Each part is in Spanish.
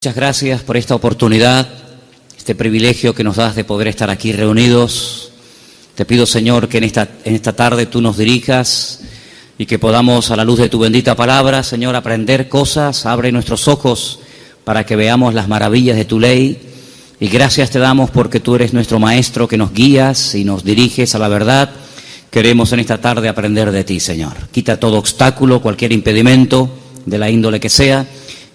Muchas gracias por esta oportunidad, este privilegio que nos das de poder estar aquí reunidos. Te pido, Señor, que en esta tarde tú nos dirijas y que podamos, a la luz de tu bendita palabra, Señor, aprender cosas. Abre nuestros ojos para que veamos las maravillas de tu ley. Y gracias te damos porque tú eres nuestro Maestro, que nos guías y nos diriges a la verdad. Queremos en esta tarde aprender de ti, Señor. Quita todo obstáculo, cualquier impedimento, de la índole que sea,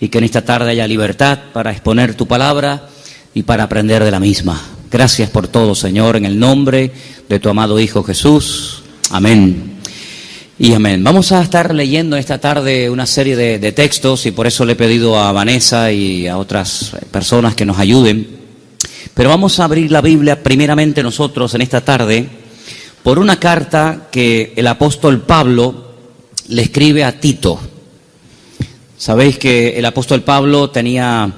y que en esta tarde haya libertad para exponer tu palabra y para aprender de la misma. Gracias por todo, Señor, en el nombre de tu amado Hijo Jesús. Amén y amén. Vamos a estar leyendo esta tarde una serie de textos, y por eso le he pedido a Vanessa y a otras personas que nos ayuden. Pero vamos a abrir la Biblia primeramente nosotros en esta tarde por una carta que el apóstol Pablo le escribe a Tito. Sabéis que el apóstol Pablo tenía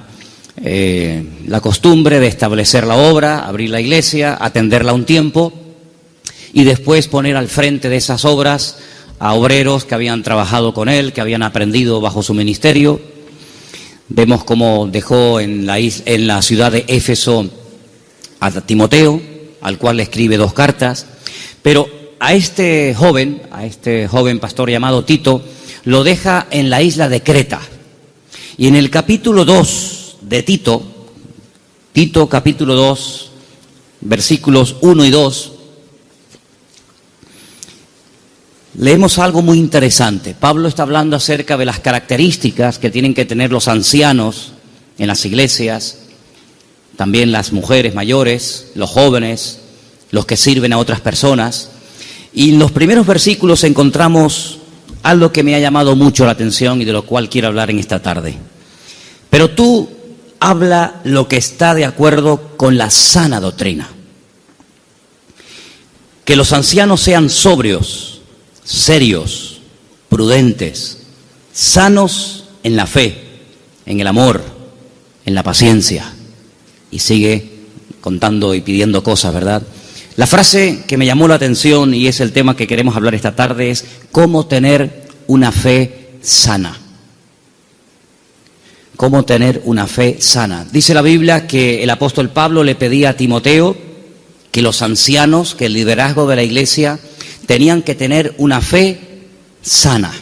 la costumbre de establecer la obra, abrir la iglesia, atenderla un tiempo y después poner al frente de esas obras a obreros que habían trabajado con él, que habían aprendido bajo su ministerio. Vemos cómo dejó en la ciudad de Éfeso a Timoteo, al cual le escribe 2 cartas, pero a este joven pastor llamado Tito, lo deja en la isla de Creta. Y en el capítulo 2 de Tito capítulo 2, versículos 1 y 2, leemos algo muy interesante. Pablo está hablando acerca de las características que tienen que tener los ancianos en las iglesias, también las mujeres mayores, los jóvenes, los que sirven a otras personas. Y en los primeros versículos encontramos algo que me ha llamado mucho la atención y de lo cual quiero hablar en esta tarde. Pero tú habla lo que está de acuerdo con la sana doctrina. Que los ancianos sean sobrios, serios, prudentes, sanos en la fe, en el amor, en la paciencia. Y sigue contando y pidiendo cosas, ¿verdad? La frase que me llamó la atención, y es el tema que queremos hablar esta tarde, es cómo tener una fe sana. Cómo tener una fe sana. Dice la Biblia que el apóstol Pablo le pedía a Timoteo que los ancianos, que el liderazgo de la iglesia, tenían que tener una fe sana.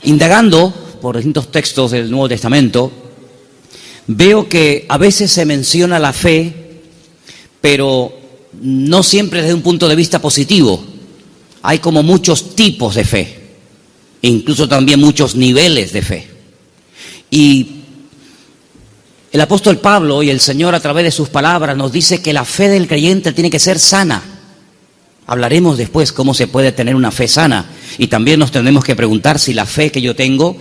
Indagando por distintos textos del Nuevo Testamento, veo que a veces se menciona la fe, pero no siempre desde un punto de vista positivo. Hay como muchos tipos de fe, e incluso también muchos niveles de fe. Y el apóstol Pablo y el Señor, a través de sus palabras, nos dice que la fe del creyente tiene que ser sana. Hablaremos después cómo se puede tener una fe sana, y también nos tendremos que preguntar si la fe que yo tengo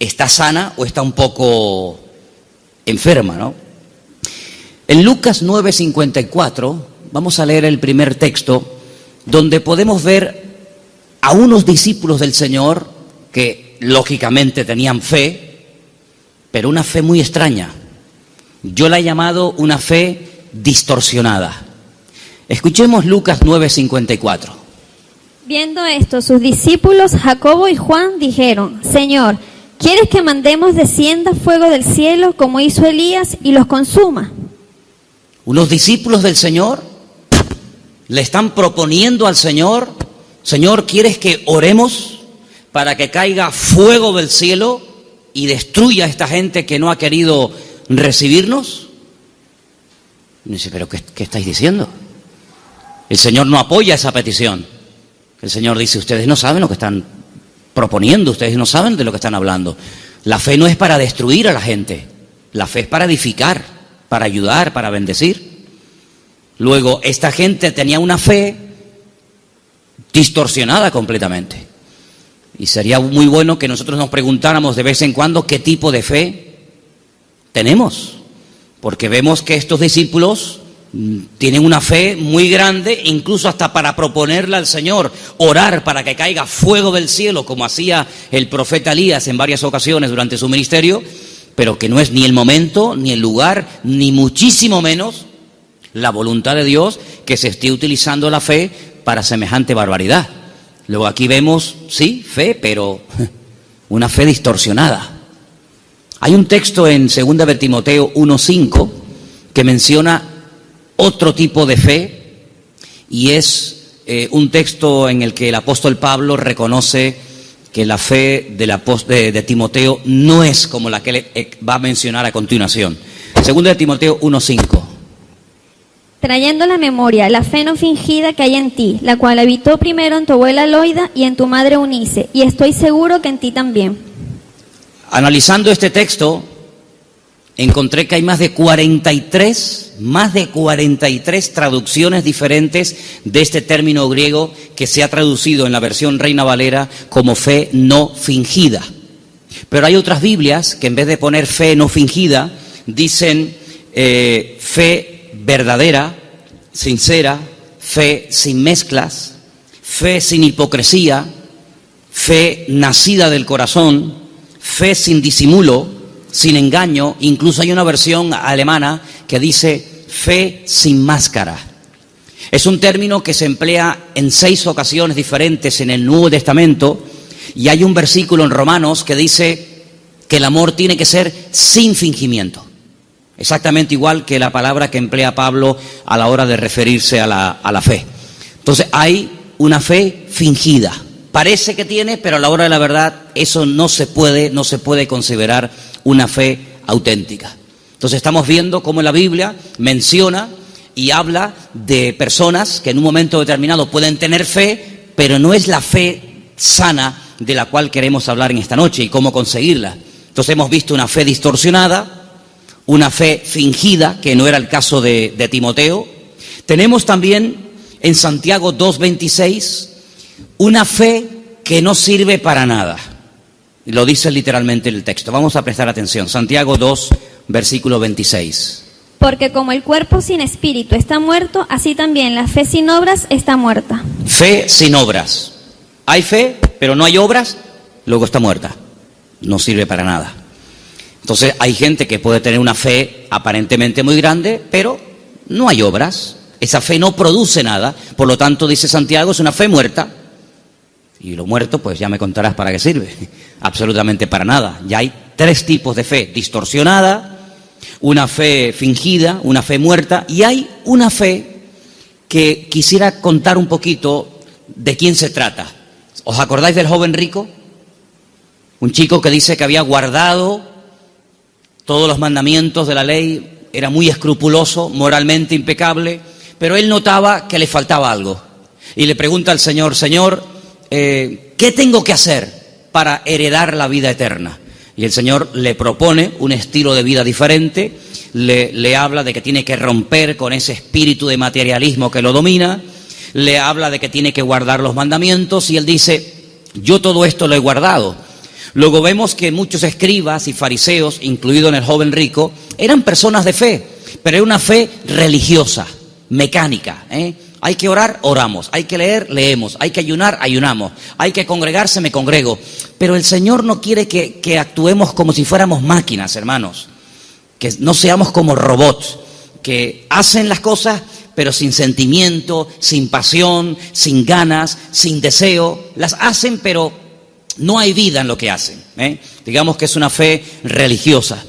está sana o está un poco enferma, ¿no? En Lucas 9:54 vamos a leer el primer texto, donde podemos ver a unos discípulos del Señor que lógicamente tenían fe, pero una fe muy extraña. Yo la he llamado una fe distorsionada. Escuchemos Lucas 9:54. Viendo esto, sus discípulos Jacobo y Juan dijeron: Señor, ¿quieres que mandemos descienda fuego del cielo como hizo Elías y los consuma? Unos discípulos del Señor le están proponiendo al Señor: Señor, ¿quieres que oremos para que caiga fuego del cielo y destruya a esta gente que no ha querido recibirnos? Y dice, ¿pero qué estáis diciendo? El Señor no apoya esa petición. El Señor dice, ustedes no saben lo que están proponiendo, ustedes no saben de lo que están hablando. La fe no es para destruir a la gente, la fe es para edificar, para ayudar, para bendecir. Luego, esta gente tenía una fe distorsionada completamente. Y sería muy bueno que nosotros nos preguntáramos de vez en cuando qué tipo de fe tenemos. Porque vemos que estos discípulos tienen una fe muy grande, incluso hasta para proponerle al Señor orar para que caiga fuego del cielo, como hacía el profeta Elías en varias ocasiones durante su ministerio, pero que no es ni el momento, ni el lugar, ni muchísimo menos la voluntad de Dios que se esté utilizando la fe para semejante barbaridad. Luego aquí vemos, sí, fe, pero una fe distorsionada. Hay un texto en 2 de Timoteo 1:5 que menciona otro tipo de fe, y es un texto en el que el apóstol Pablo reconoce que la fe de Timoteo no es como la que él va a mencionar a continuación. 2 de Timoteo 1:5. Trayendo a la memoria la fe no fingida que hay en ti, la cual habitó primero en tu abuela Loida y en tu madre Eunice, y estoy seguro que en ti también. Analizando este texto, encontré que hay más de 43 traducciones diferentes de este término griego que se ha traducido en la versión Reina Valera como fe no fingida. Pero hay otras Biblias que en vez de poner fe no fingida, dicen fe verdadera, sincera, fe sin mezclas, fe sin hipocresía, fe nacida del corazón, fe sin disimulo, sin engaño. Incluso hay una versión alemana que dice fe sin máscara. Es un término que se emplea en 6 ocasiones diferentes en el Nuevo Testamento, y hay un versículo en Romanos que dice que el amor tiene que ser sin fingimiento. Exactamente igual que la palabra que emplea Pablo a la hora de referirse a la fe. Entonces hay una fe fingida. Parece que tiene, pero a la hora de la verdad eso no se puede considerar una fe auténtica. Entonces estamos viendo cómo la Biblia menciona y habla de personas que en un momento determinado pueden tener fe, pero no es la fe sana de la cual queremos hablar en esta noche y cómo conseguirla. Entonces hemos visto una fe distorsionada, una fe fingida, que no era el caso de Timoteo. Tenemos también en Santiago 2:26 una fe que no sirve para nada. Lo dice literalmente el texto. Vamos a prestar atención. Santiago 2, versículo 26. Porque como el cuerpo sin espíritu está muerto, así también la fe sin obras está muerta. Fe sin obras. Hay fe, pero no hay obras, luego está muerta. No sirve para nada. Entonces hay gente que puede tener una fe aparentemente muy grande, pero no hay obras. Esa fe no produce nada. Por lo tanto, dice Santiago, es una fe muerta. Y lo muerto, pues ya me contarás para qué sirve. Absolutamente para nada. Ya hay 3 tipos de fe: distorsionada, una fe fingida, una fe muerta, y hay una fe que quisiera contar un poquito de quién se trata. ¿Os acordáis del joven rico? Un chico que dice que había guardado todos los mandamientos de la ley, era muy escrupuloso, moralmente impecable, pero él notaba que le faltaba algo. Y le pregunta al Señor: Señor, ¿qué tengo que hacer para heredar la vida eterna? Y el Señor le propone un estilo de vida diferente, le habla de que tiene que romper con ese espíritu de materialismo que lo domina, le habla de que tiene que guardar los mandamientos, y él dice: yo todo esto lo he guardado. Luego vemos que muchos escribas y fariseos, incluido en el joven rico, eran personas de fe, pero era una fe religiosa, mecánica, Hay que orar, oramos. Hay que leer, leemos. Hay que ayunar, ayunamos. Hay que congregarse, me congrego. Pero el Señor no quiere que actuemos como si fuéramos máquinas, hermanos. Que no seamos como robots, que hacen las cosas, pero sin sentimiento, sin pasión, sin ganas, sin deseo. Las hacen, pero no hay vida en lo que hacen. Digamos que es una fe religiosa.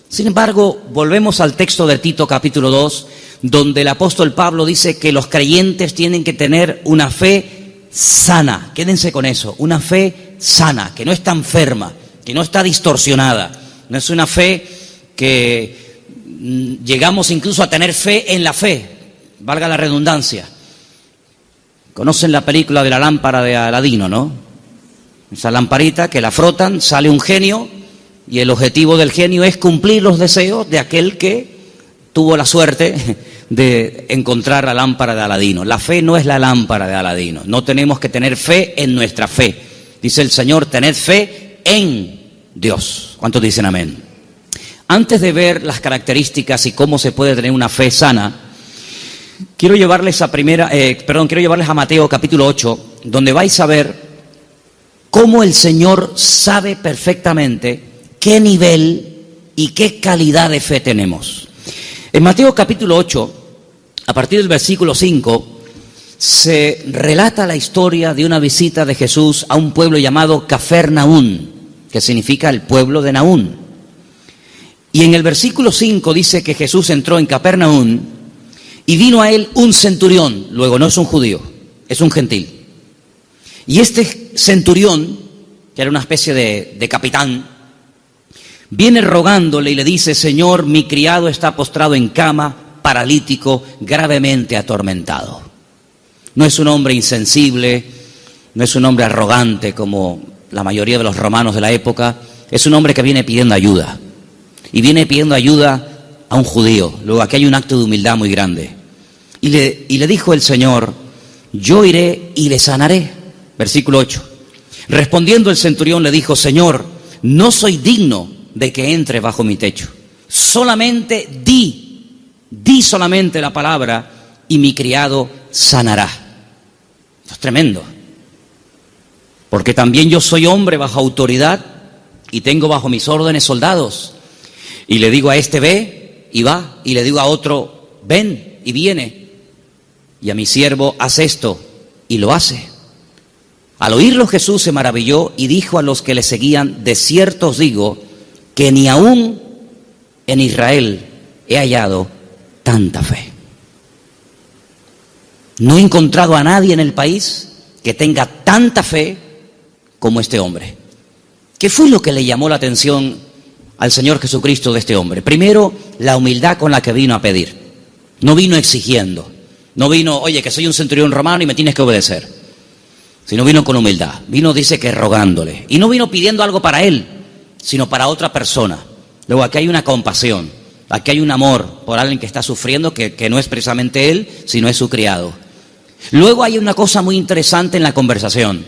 Sin embargo, volvemos al texto de Tito capítulo 2, donde el apóstol Pablo dice que los creyentes tienen que tener una fe sana. Quédense con eso, una fe sana, que no está enferma, que no está distorsionada. No es una fe que llegamos incluso a tener fe en la fe, valga la redundancia. Conocen la película de la lámpara de Aladino, ¿no? Esa lamparita que la frotan, sale un genio, y el objetivo del genio es cumplir los deseos de aquel que tuvo la suerte de encontrar la lámpara de Aladino. La fe no es la lámpara de Aladino. No tenemos que tener fe en nuestra fe. Dice el Señor: tened fe en Dios. ¿Cuántos dicen amén? Antes de ver las características y cómo se puede tener una fe sana, quiero llevarles a Mateo capítulo 8, donde vais a ver cómo el Señor sabe perfectamente qué nivel y qué calidad de fe tenemos. En Mateo capítulo 8, a partir del versículo 5, se relata la historia de una visita de Jesús a un pueblo llamado Cafarnaún, que significa el pueblo de Naún. Y en el versículo 5 dice que Jesús entró en Capernaum y vino a él un centurión. Luego no es un judío, es un gentil. Y este centurión, que era una especie de capitán, viene rogándole y le dice: Señor, mi criado está postrado en cama, paralítico, gravemente atormentado. No es un hombre insensible, no es un hombre arrogante como la mayoría de los romanos de la época. Es un hombre que viene pidiendo ayuda. Y viene pidiendo ayuda a un judío. Luego aquí hay un acto de humildad muy grande. Y le dijo el Señor: yo iré y le sanaré. Versículo 8. Respondiendo el centurión le dijo: Señor, no soy digno de que entre bajo mi techo. Solamente di solamente la palabra y mi criado sanará. Esto es tremendo. Porque también yo soy hombre bajo autoridad y tengo bajo mis órdenes soldados. Y le digo a este: ve, y va. Y le digo a otro: ven, y viene. Y a mi siervo: haz esto, y lo hace. Al oírlo Jesús se maravilló y dijo a los que le seguían: de cierto os digo que ni aún en Israel he hallado tanta fe. No he encontrado a nadie en el país que tenga tanta fe como este hombre. ¿Qué fue lo que le llamó la atención al Señor Jesucristo de este hombre? Primero, la humildad con la que vino a pedir. No vino exigiendo. No vino: oye, que soy un centurión romano y me tienes que obedecer. Sino vino con humildad. Vino, dice, que rogándole. Y no vino pidiendo algo para él, sino para otra persona. Luego aquí hay una compasión. Aquí hay un amor por alguien que está sufriendo, que no es precisamente él, sino es su criado. Luego hay una cosa muy interesante en la conversación.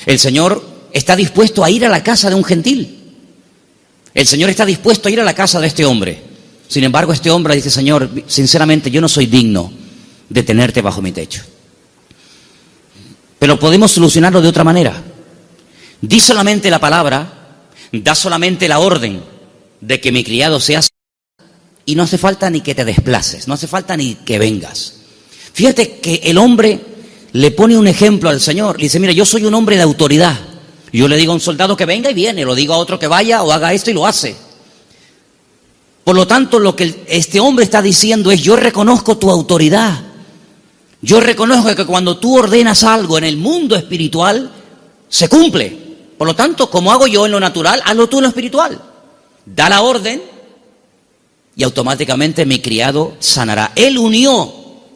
El Señor está dispuesto a ir a la casa de un gentil. El Señor está dispuesto a ir a la casa de este hombre. Sin embargo, este hombre dice: Señor, sinceramente yo no soy digno de tenerte bajo mi techo. Pero podemos solucionarlo de otra manera. Di solamente la palabra, da solamente la orden de que mi criado sea sanado, y no hace falta ni que te desplaces, no hace falta ni que vengas. Fíjate que el hombre le pone un ejemplo al Señor. Le dice: mira, yo soy un hombre de autoridad. Yo le digo a un soldado que venga y viene, lo digo a otro que vaya o haga esto y lo hace. Por lo tanto, lo que este hombre está diciendo es: yo reconozco tu autoridad. Yo reconozco que cuando tú ordenas algo en el mundo espiritual, se cumple. Por lo tanto, como hago yo en lo natural, hazlo tú en lo espiritual. Da la orden y automáticamente mi criado sanará. Él unió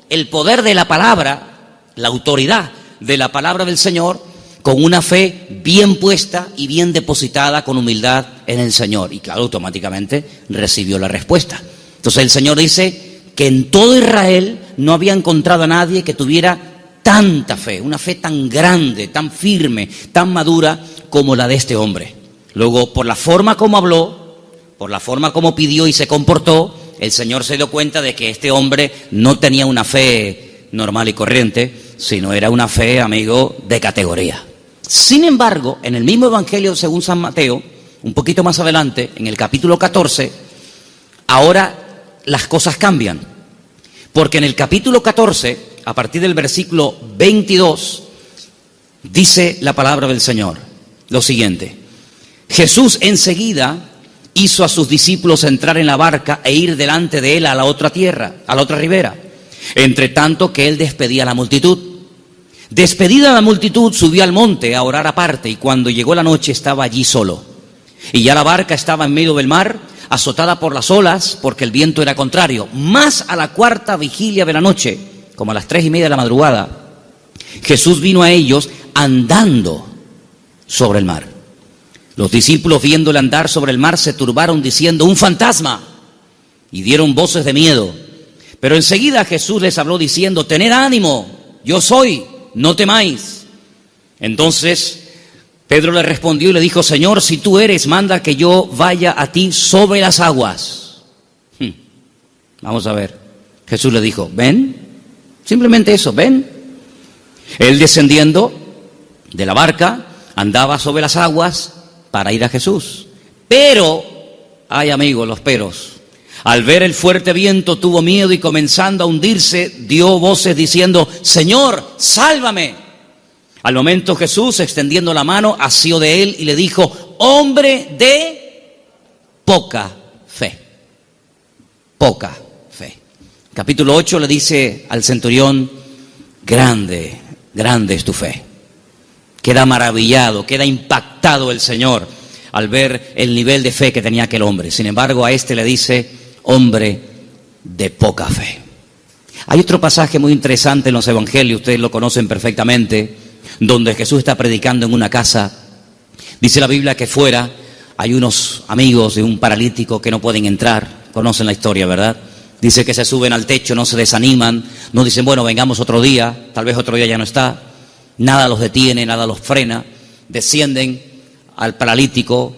el poder de la palabra, la autoridad de la palabra del Señor, con una fe bien puesta y bien depositada con humildad en el Señor. Y claro, automáticamente recibió la respuesta. Entonces el Señor dice que en todo Israel no había encontrado a nadie que tuviera tanta fe, una fe tan grande, tan firme, tan madura como la de este hombre. Luego, por la forma como habló, por la forma como pidió y se comportó, el Señor se dio cuenta de que este hombre no tenía una fe normal y corriente, sino era una fe, amigo, de categoría. Sin embargo, en el mismo Evangelio según San Mateo, un poquito más adelante, en el capítulo 14, ahora las cosas cambian. Porque en el capítulo 14, a partir del versículo 22, dice la palabra del Señor lo siguiente: Jesús enseguida hizo a sus discípulos entrar en la barca e ir delante de él a la otra tierra, a la otra ribera, entre tanto que él despedía a la multitud. Despedida la multitud, subió al monte a orar aparte, y cuando llegó la noche estaba allí solo. Y ya la barca estaba en medio del mar, azotada por las olas, porque el viento era contrario. Más a la cuarta vigilia de la noche, como a las 3:30 de la madrugada, Jesús vino a ellos andando sobre el mar. Los discípulos, viéndole andar sobre el mar, se turbaron diciendo: ¡un fantasma! Y dieron voces de miedo. Pero enseguida Jesús les habló diciendo: tened ánimo, yo soy, no temáis. Entonces Pedro le respondió y le dijo: Señor, si tú eres, manda que yo vaya a ti sobre las aguas. Vamos a ver. Jesús le dijo: ven, simplemente eso, ven. Él, descendiendo de la barca, andaba sobre las aguas para ir a Jesús. Pero, ay amigos, los peros. Al ver el fuerte viento tuvo miedo y, comenzando a hundirse, dio voces diciendo: Señor, sálvame. Al momento Jesús, extendiendo la mano, asió de él y le dijo: hombre de poca fe. poca fe. Capítulo 8 le dice al centurión, grande, grande es tu fe. Queda maravillado, queda impactado el Señor al ver el nivel de fe que tenía aquel hombre. Sin embargo, a este le dice, hombre de poca fe. Hay otro pasaje muy interesante en los evangelios, ustedes lo conocen perfectamente, donde Jesús está predicando en una casa. Dice la Biblia que fuera hay unos amigos de un paralítico que no pueden entrar. Conocen la historia, ¿verdad? Dice que se suben al techo, no se desaniman, no dicen, bueno, vengamos otro día, tal vez otro día ya no está. Nada los detiene, nada los frena. Descienden al paralítico,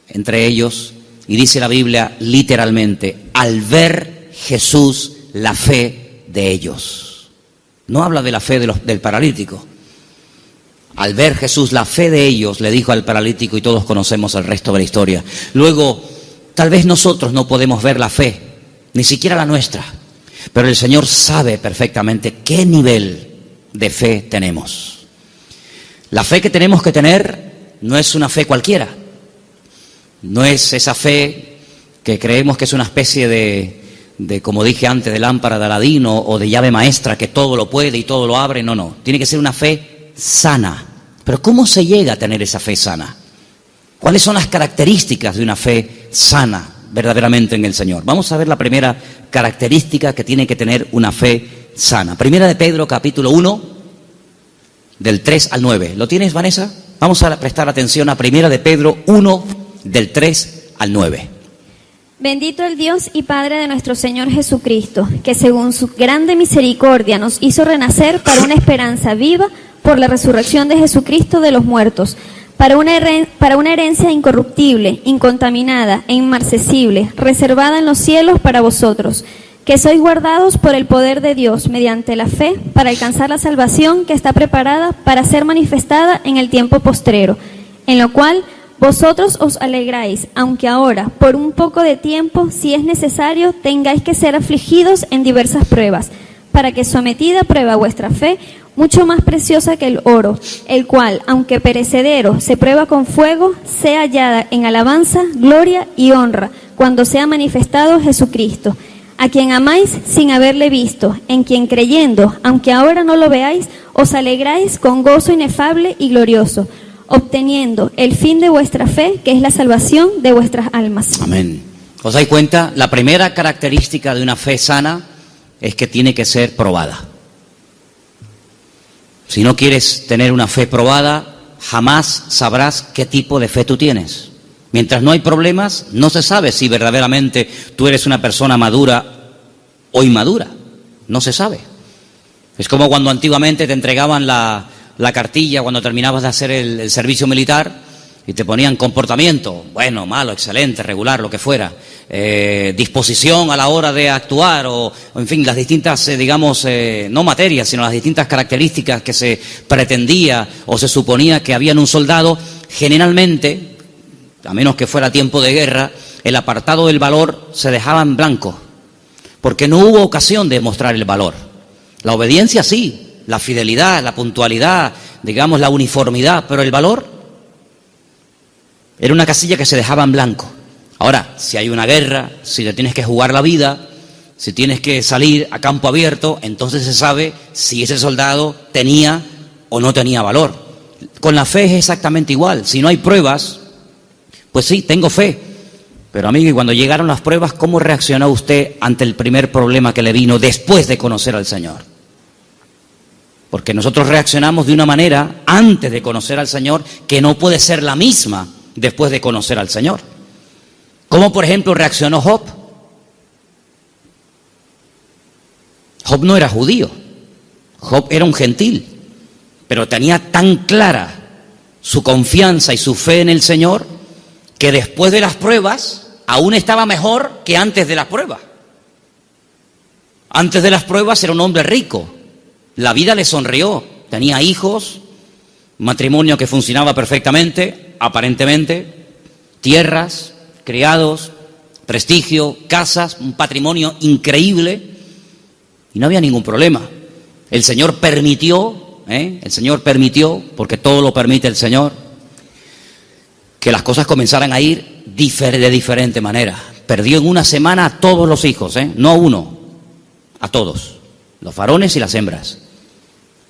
entre ellos, y dice la Biblia literalmente, al ver Jesús la fe de ellos. No habla de la fe del paralítico. Al ver Jesús la fe de ellos, le dijo al paralítico, y todos conocemos el resto de la historia. Luego, tal vez nosotros no podemos ver la fe, ni siquiera la nuestra, pero el Señor sabe perfectamente qué nivel de fe tenemos. La fe que tenemos que tener no es una fe cualquiera. No es esa fe que creemos que es una especie de, como dije antes, de lámpara de Aladino o de llave maestra que todo lo puede y todo lo abre. No, no. Tiene que ser una fe sana. Pero ¿cómo se llega a tener esa fe sana? ¿Cuáles son las características de una fe sana verdaderamente en el Señor? Vamos a ver la primera característica que tiene que tener una fe sana. Primera de Pedro, capítulo 1, del 3 al 9. ¿Lo tienes, Vanessa? Vamos a prestar atención a Primera de Pedro 1, del 3 al 9. Bendito el Dios y Padre de nuestro Señor Jesucristo, que según su grande misericordia nos hizo renacer para una esperanza viva por la resurrección de Jesucristo de los muertos, para una herencia incorruptible, incontaminada e inmarcesible, reservada en los cielos para vosotros, que sois guardados por el poder de Dios mediante la fe para alcanzar la salvación que está preparada para ser manifestada en el tiempo postrero, en lo cual vosotros os alegráis, aunque ahora, por un poco de tiempo, si es necesario, tengáis que ser afligidos en diversas pruebas, para que sometida a prueba vuestra fe, mucho más preciosa que el oro, el cual, aunque perecedero, se prueba con fuego, sea hallada en alabanza, gloria y honra, cuando sea manifestado Jesucristo, a quien amáis sin haberle visto, en quien creyendo, aunque ahora no lo veáis, os alegráis con gozo inefable y glorioso, obteniendo el fin de vuestra fe, que es la salvación de vuestras almas. Amén. ¿Os dais cuenta? La primera característica de una fe sana es que tiene que ser probada. Si no quieres tener una fe probada, jamás sabrás qué tipo de fe tú tienes. Mientras no hay problemas, no se sabe si verdaderamente tú eres una persona madura o inmadura. No se sabe. Es como cuando antiguamente te entregaban la cartilla cuando terminabas de hacer el servicio militar y te ponían comportamiento, bueno, malo, excelente, regular, lo que fuera, disposición a la hora de actuar o en fin, las distintas, digamos, no materias, sino las distintas características que se pretendía o se suponía que había en un soldado. Generalmente, a menos que fuera tiempo de guerra, el apartado del valor se dejaba en blanco, porque no hubo ocasión de mostrar el valor. La obediencia sí, la fidelidad, la puntualidad, digamos la uniformidad, pero el valor era una casilla que se dejaba en blanco. Ahora, si hay una guerra, si te tienes que jugar la vida, si tienes que salir a campo abierto, entonces se sabe si ese soldado tenía o no tenía valor. Con la fe es exactamente igual. Si no hay pruebas, pues sí, tengo fe. Pero amigo, y cuando llegaron las pruebas, ¿cómo reaccionó usted ante el primer problema que le vino después de conocer al Señor? Porque nosotros reaccionamos de una manera antes de conocer al Señor que no puede ser la misma después de conocer al Señor. ¿Cómo, por ejemplo, reaccionó Job? Job no era judío, Job era un gentil, pero tenía tan clara su confianza y su fe en el Señor que después de las pruebas aún estaba mejor que antes de las pruebas. Antes de las pruebas era un hombre rico, la vida le sonrió, tenía hijos, matrimonio que funcionaba perfectamente, aparentemente, tierras, criados, prestigio, casas, un patrimonio increíble y no había ningún problema. El Señor permitió, porque todo lo permite el Señor, que las cosas comenzaran a ir de diferente manera. perdió en una semana a todos los hijos, no a uno, a todos, los varones y las hembras.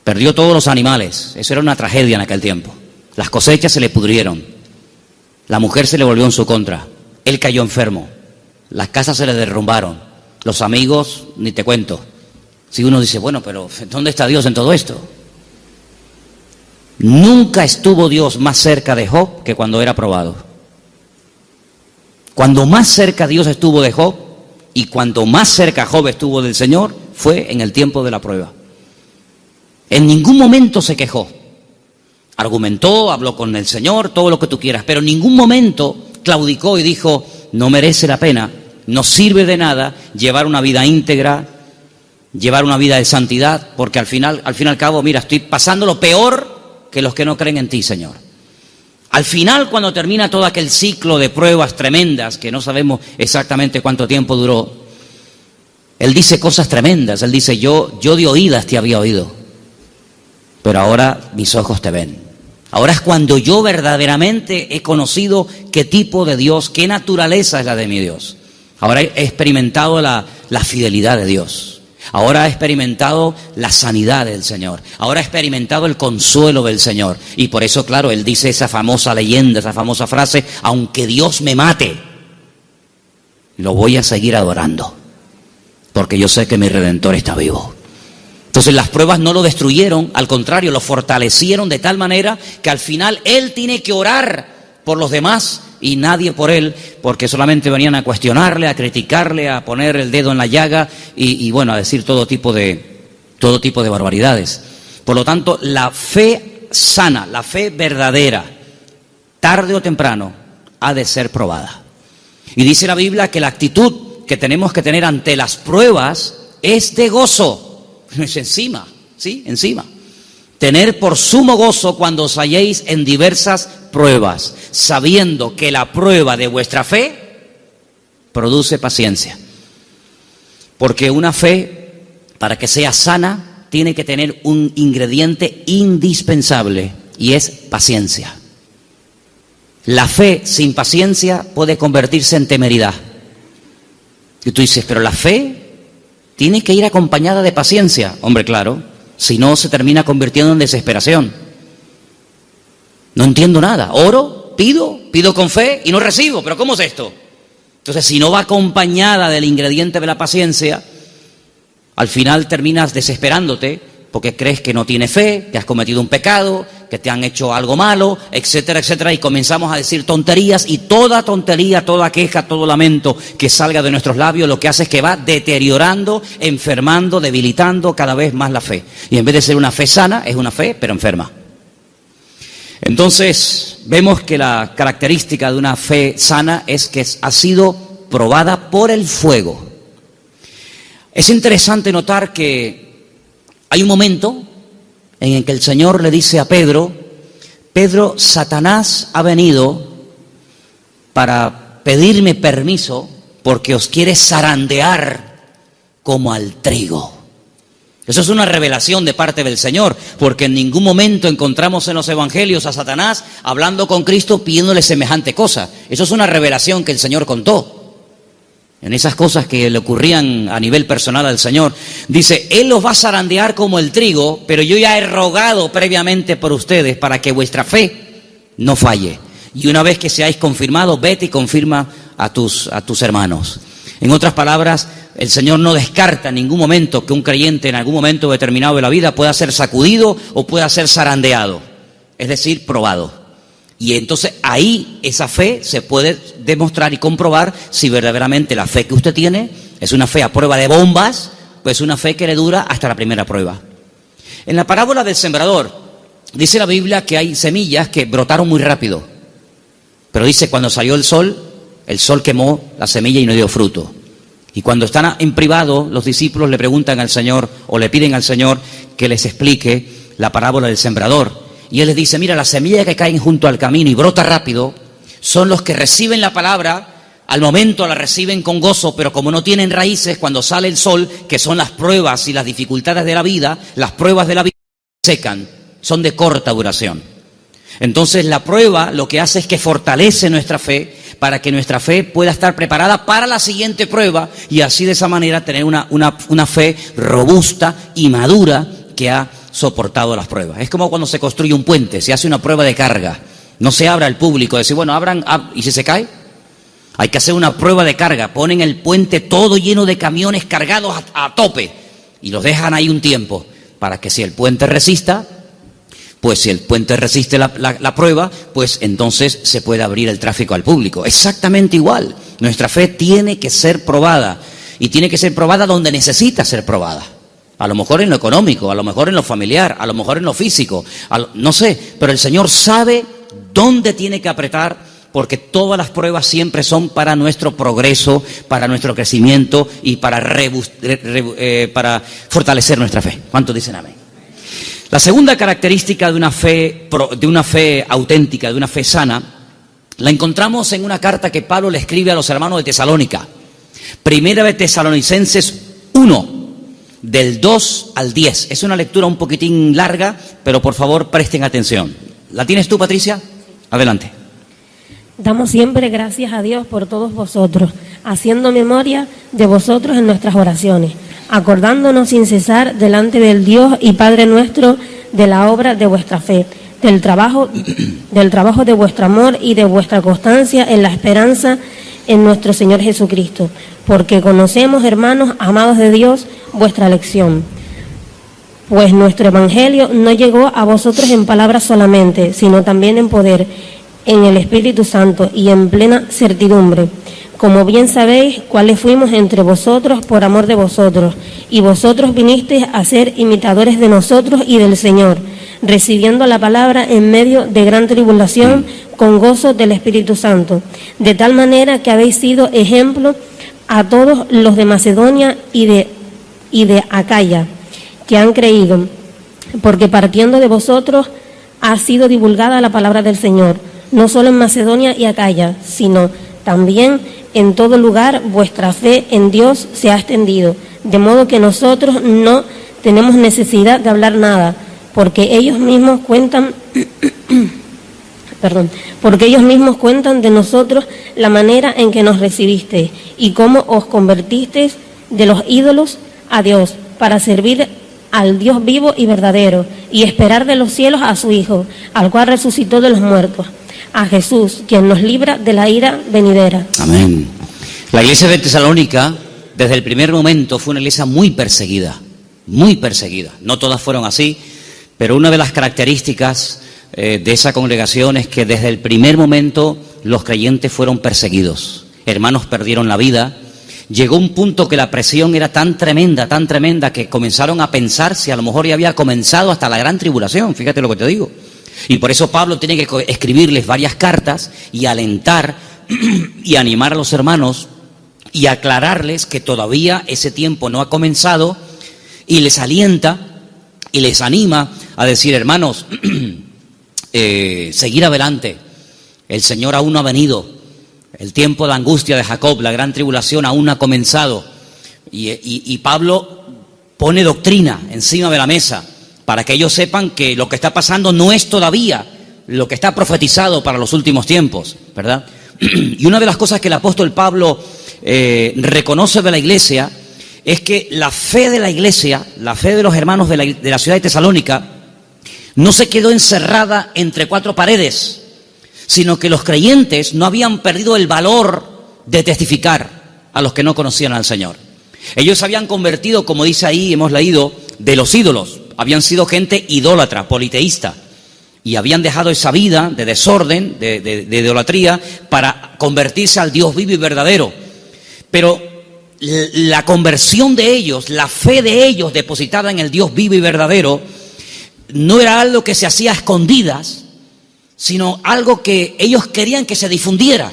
Perdió todos los animales, eso era una tragedia en aquel tiempo. Las cosechas se le pudrieron, la mujer se le volvió en su contra, él cayó enfermo, las casas se le derrumbaron, los amigos, ni te cuento. Si uno dice, bueno, pero ¿dónde está Dios en todo esto? Nunca estuvo Dios más cerca de Job que cuando era probado. Cuando más cerca Dios estuvo de Job y cuando más cerca Job estuvo del Señor fue en el tiempo de la prueba. En ningún momento se quejó. Argumentó, habló con el Señor, todo lo que tú quieras, pero en ningún momento claudicó y dijo, no merece la pena, no sirve de nada llevar una vida íntegra, llevar una vida de santidad, porque al fin y al cabo, mira, estoy pasando lo peor que los que no creen en ti, Señor. Al final, cuando termina todo aquel ciclo de pruebas tremendas, que no sabemos exactamente cuánto tiempo duró, él dice cosas tremendas. Él dice, yo de oídas te había oído, pero ahora mis ojos te ven. Ahora es cuando yo verdaderamente he conocido qué tipo de Dios, qué naturaleza es la de mi Dios. Ahora he experimentado la fidelidad de Dios. Ahora he experimentado la sanidad del Señor. Ahora he experimentado el consuelo del Señor. Y por eso, claro, él dice esa famosa leyenda, esa famosa frase, aunque Dios me mate, lo voy a seguir adorando, porque yo sé que mi Redentor está vivo. Entonces las pruebas no lo destruyeron, al contrario, lo fortalecieron de tal manera que al final él tiene que orar por los demás y nadie por él, porque solamente venían a cuestionarle, a criticarle, a poner el dedo en la llaga y bueno, a decir todo tipo de barbaridades. Por lo tanto, la fe sana, la fe verdadera, tarde o temprano, ha de ser probada. Y dice la Biblia que la actitud que tenemos que tener ante las pruebas es de gozo, no es encima, ¿sí? Encima. Tener por sumo gozo cuando os halléis en diversas pruebas, sabiendo que la prueba de vuestra fe produce paciencia. Porque una fe, para que sea sana, tiene que tener un ingrediente indispensable, y es paciencia. La fe sin paciencia puede convertirse en temeridad. Y tú dices, pero la fe tiene que ir acompañada de paciencia. Hombre, claro. Si no, se termina convirtiendo en desesperación. No entiendo nada. Oro, pido con fe y no recibo. ¿Pero cómo es esto? Entonces, si no va acompañada del ingrediente de la paciencia, al final terminas desesperándote porque crees que no tienes fe, que has cometido un pecado, que te han hecho algo malo, etcétera, etcétera, y comenzamos a decir tonterías, y toda tontería, toda queja, todo lamento que salga de nuestros labios lo que hace es que va deteriorando, enfermando, debilitando cada vez más la fe. Y en vez de ser una fe sana, es una fe, pero enferma. Entonces, vemos que la característica de una fe sana es que ha sido probada por el fuego. Es interesante notar que hay un momento en el que el Señor le dice a Pedro, Pedro, Satanás ha venido para pedirme permiso porque os quiere zarandear como al trigo. Eso es una revelación de parte del Señor, porque en ningún momento encontramos en los evangelios a Satanás hablando con Cristo pidiéndole semejante cosa. Eso es una revelación que el Señor contó. En esas cosas que le ocurrían a nivel personal al Señor, dice, Él los va a zarandear como el trigo, pero yo ya he rogado previamente por ustedes para que vuestra fe no falle. Y una vez que seáis confirmados, vete y confirma a tus hermanos. En otras palabras, el Señor no descarta en ningún momento que un creyente en algún momento determinado de la vida pueda ser sacudido o pueda ser zarandeado, es decir, probado. Y entonces ahí esa fe se puede demostrar y comprobar si verdaderamente la fe que usted tiene es una fe a prueba de bombas, pues una fe que le dura hasta la primera prueba. En la parábola del sembrador, dice la Biblia que hay semillas que brotaron muy rápido. Pero dice, cuando salió el sol quemó la semilla y no dio fruto. Y cuando están en privado, los discípulos le preguntan al Señor o le piden al Señor que les explique la parábola del sembrador. Y Él les dice, mira, las semillas que caen junto al camino y brota rápido son los que reciben la palabra, al momento la reciben con gozo, pero como no tienen raíces, cuando sale el sol, que son las pruebas y las dificultades de la vida, las pruebas de la vida secan, son de corta duración. Entonces la prueba lo que hace es que fortalece nuestra fe para que nuestra fe pueda estar preparada para la siguiente prueba y así de esa manera tener una fe robusta y madura que ha soportado las pruebas. Es como cuando se construye un puente, se hace una prueba de carga. No se abre al público, decir, bueno, abran, ¿y si se cae? Hay que hacer una prueba de carga. Ponen el puente todo lleno de camiones cargados a tope y los dejan ahí un tiempo para que si el puente resista, pues si el puente resiste la prueba, pues entonces se puede abrir el tráfico al público. Exactamente igual. Nuestra fe tiene que ser probada y tiene que ser probada donde necesita ser probada. A lo mejor en lo económico, a lo mejor en lo familiar, a lo mejor en lo físico, no sé, pero el Señor sabe dónde tiene que apretar, porque todas las pruebas siempre son para nuestro progreso, para nuestro crecimiento y para fortalecer nuestra fe. ¿Cuántos dicen amén? La segunda característica de una fe auténtica, de una fe sana, la encontramos en una carta que Pablo le escribe a los hermanos de Tesalónica. Primera de Tesalonicenses 1, del 2 al 10. Es una lectura un poquitín larga, pero por favor presten atención. ¿La tienes tú, Patricia? Adelante. Damos siempre gracias a Dios por todos vosotros, haciendo memoria de vosotros en nuestras oraciones, acordándonos sin cesar delante del Dios y Padre nuestro de la obra de vuestra fe, del trabajo de vuestro amor y de vuestra constancia en la esperanza en nuestro Señor Jesucristo, porque conocemos, hermanos amados de Dios, vuestra elección. Pues nuestro evangelio no llegó a vosotros en palabras solamente, sino también en poder, en el Espíritu Santo y en plena certidumbre. Como bien sabéis, cuáles fuimos entre vosotros por amor de vosotros, y vosotros vinisteis a ser imitadores de nosotros y del Señor, recibiendo la palabra en medio de gran tribulación con gozo del Espíritu Santo, de tal manera que habéis sido ejemplo a todos los de Macedonia y de Acaya, que han creído, porque partiendo de vosotros ha sido divulgada la palabra del Señor, no solo en Macedonia y Acaya, sino también en todo lugar vuestra fe en Dios se ha extendido, de modo que nosotros no tenemos necesidad de hablar nada, porque ellos mismos cuentan de nosotros la manera en que nos recibisteis y cómo os convertisteis de los ídolos a Dios, para servir al Dios vivo y verdadero, y esperar de los cielos a su Hijo, al cual resucitó de los muertos, a Jesús, quien nos libra de la ira venidera. Amén. La iglesia de Tesalónica, desde el primer momento, fue una iglesia muy perseguida, muy perseguida. No todas fueron así, pero una de las características de esa congregación es que desde el primer momento los creyentes fueron perseguidos. Hermanos perdieron la vida. Llegó un punto que la presión era tan tremenda, que comenzaron a pensar si a lo mejor ya había comenzado hasta la gran tribulación. Fíjate lo que te digo. Y por eso Pablo tiene que escribirles varias cartas y alentar y animar a los hermanos y aclararles que todavía ese tiempo no ha comenzado, y les alienta y les anima a decir, hermanos, seguir adelante. El Señor aún no ha venido. El tiempo de angustia de Jacob, la gran tribulación aún no ha comenzado. Y Pablo pone doctrina encima de la mesa para que ellos sepan que lo que está pasando no es todavía lo que está profetizado para los últimos tiempos, ¿verdad? Y una de las cosas que el apóstol Pablo reconoce de la iglesia es que la fe de la iglesia, la fe de los hermanos de la ciudad de Tesalónica, no se quedó encerrada entre cuatro paredes, sino que los creyentes no habían perdido el valor de testificar a los que no conocían al Señor. Ellos se habían convertido, como dice ahí, hemos leído, de los ídolos. Habían sido gente idólatra, politeísta, y habían dejado esa vida de desorden, de idolatría, para convertirse al Dios vivo y verdadero. Pero la conversión de ellos, la fe de ellos depositada en el Dios vivo y verdadero, no era algo que se hacía a escondidas, sino algo que ellos querían que se difundiera.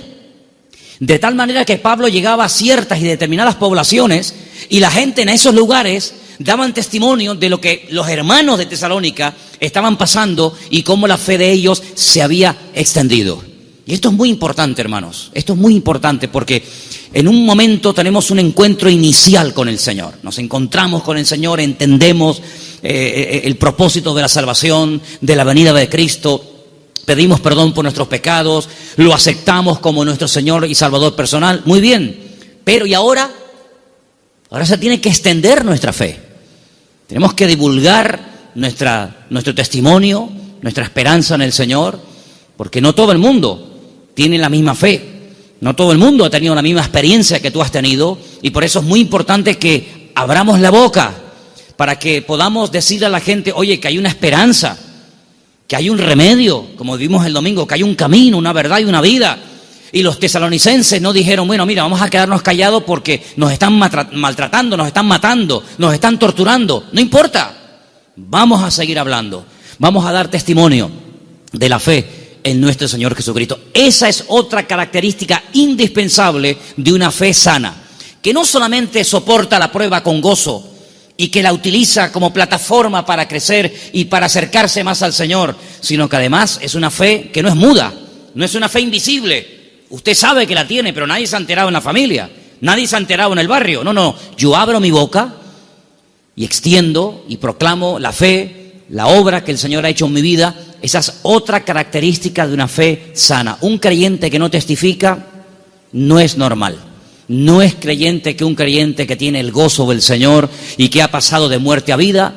De tal manera que Pablo llegaba a ciertas y determinadas poblaciones y la gente en esos lugares daban testimonio de lo que los hermanos de Tesalónica estaban pasando y cómo la fe de ellos se había extendido. Y esto es muy importante, hermanos. Esto es muy importante porque en un momento tenemos un encuentro inicial con el Señor. Nos encontramos con el Señor, entendemos el propósito de la salvación, de la venida de Cristo. pedimos perdón por nuestros pecados, lo aceptamos como nuestro Señor y Salvador personal, muy bien, pero ¿y ahora? Ahora se tiene que extender nuestra fe. Tenemos que divulgar nuestro testimonio, nuestra esperanza en el Señor, porque no todo el mundo tiene la misma fe, no todo el mundo ha tenido la misma experiencia que tú has tenido, y por eso es muy importante que abramos la boca para que podamos decirle a la gente, oye, que hay una esperanza, que hay un remedio, como vimos el domingo, que hay un camino, una verdad y una vida. Y los tesalonicenses no dijeron, bueno, mira, vamos a quedarnos callados porque nos están maltratando, nos están matando, nos están torturando. No importa, vamos a seguir hablando, vamos a dar testimonio de la fe en nuestro Señor Jesucristo. Esa es otra característica indispensable de una fe sana, que no solamente soporta la prueba con gozo y que la utiliza como plataforma para crecer y para acercarse más al Señor, sino que además es una fe que no es muda, no es una fe invisible. Usted sabe que la tiene, pero nadie se ha enterado en la familia, nadie se ha enterado en el barrio. No, yo abro mi boca y extiendo y proclamo la fe, la obra que el Señor ha hecho en mi vida. Esa es otra característica de una fe sana. Un creyente que no testifica no es normal. No es creyente que un creyente que tiene el gozo del Señor y que ha pasado de muerte a vida,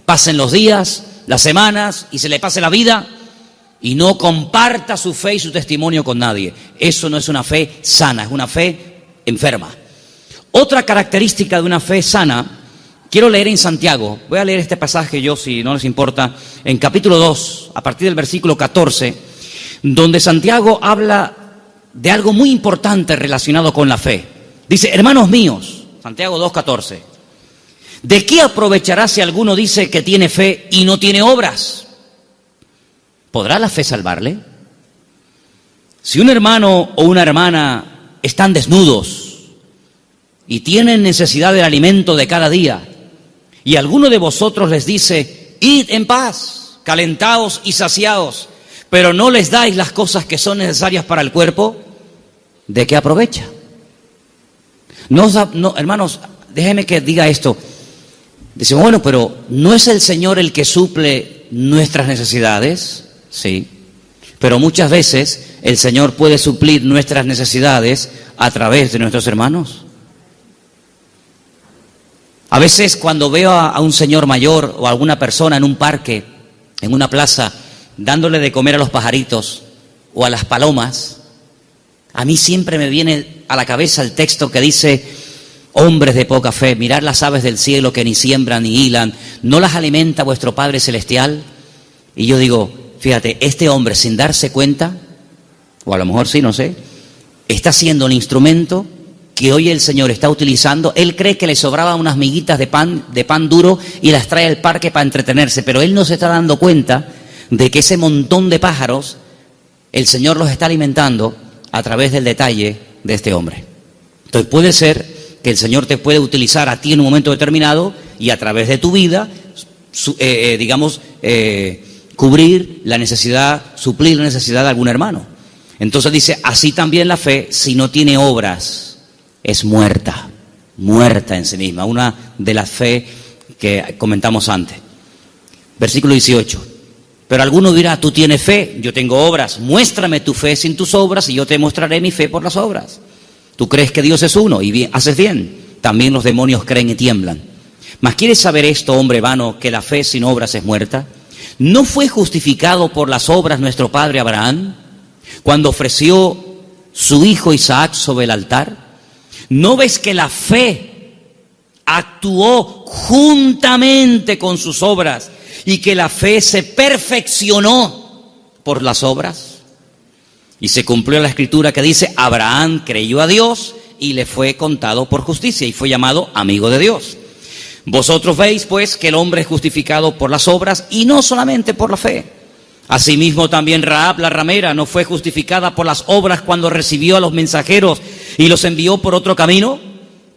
pasen los días, las semanas y se le pase la vida y no comparta su fe y su testimonio con nadie. Eso no es una fe sana, es una fe enferma. Otra característica de una fe sana, quiero leer en Santiago, voy a leer este pasaje yo, si no les importa, en capítulo 2, a partir del versículo 14, donde Santiago habla de algo muy importante relacionado con la fe. Dice, hermanos míos, Santiago 2:14, ¿de qué aprovechará si alguno dice que tiene fe y no tiene obras? ¿Podrá la fe salvarle? Si un hermano o una hermana están desnudos y tienen necesidad del alimento de cada día, y alguno de vosotros les dice, id en paz, calentaos y saciaos, pero no les dais las cosas que son necesarias para el cuerpo, ¿de qué aprovecha? No, hermanos, déjenme que diga esto. Dice, bueno, pero ¿no es el Señor el que suple nuestras necesidades? Sí, pero muchas veces el Señor puede suplir nuestras necesidades a través de nuestros hermanos. A veces cuando veo a un señor mayor o a alguna persona en un parque, en una plaza, dándole de comer a los pajaritos o a las palomas, a mí siempre me viene a la cabeza el texto que dice, hombres de poca fe, mirad las aves del cielo que ni siembran ni hilan, ¿no las alimenta vuestro Padre Celestial? Y yo digo, fíjate, este hombre sin darse cuenta, o a lo mejor sí, no sé, está siendo un instrumento que hoy el Señor está utilizando. Él cree que le sobraban unas miguitas de pan duro y las trae al parque para entretenerse, pero él no se está dando cuenta de que ese montón de pájaros, el Señor los está alimentando a través del detalle de este hombre. Entonces puede ser que el Señor te puede utilizar a ti en un momento determinado y a través de tu vida, cubrir la necesidad, suplir la necesidad de algún hermano. Entonces dice, así también la fe, si no tiene obras, es muerta en sí misma. Una de las fe que comentamos antes. Versículo 18. Pero alguno dirá, tú tienes fe, yo tengo obras, muéstrame tu fe sin tus obras y yo te mostraré mi fe por las obras. Tú crees que Dios es uno y bien, haces bien, también los demonios creen y tiemblan. Mas ¿quieres saber esto, hombre vano, que la fe sin obras es muerta? ¿No fue justificado por las obras nuestro padre Abraham cuando ofreció su hijo Isaac sobre el altar? ¿No ves que la fe actuó juntamente con sus obras y que la fe se perfeccionó por las obras? Y se cumplió la escritura que dice, Abraham creyó a Dios y le fue contado por justicia y fue llamado amigo de Dios. Vosotros veis pues que el hombre es justificado por las obras y no solamente por la fe. Asimismo también Rahab la ramera no fue justificada por las obras cuando recibió a los mensajeros y los envió por otro camino,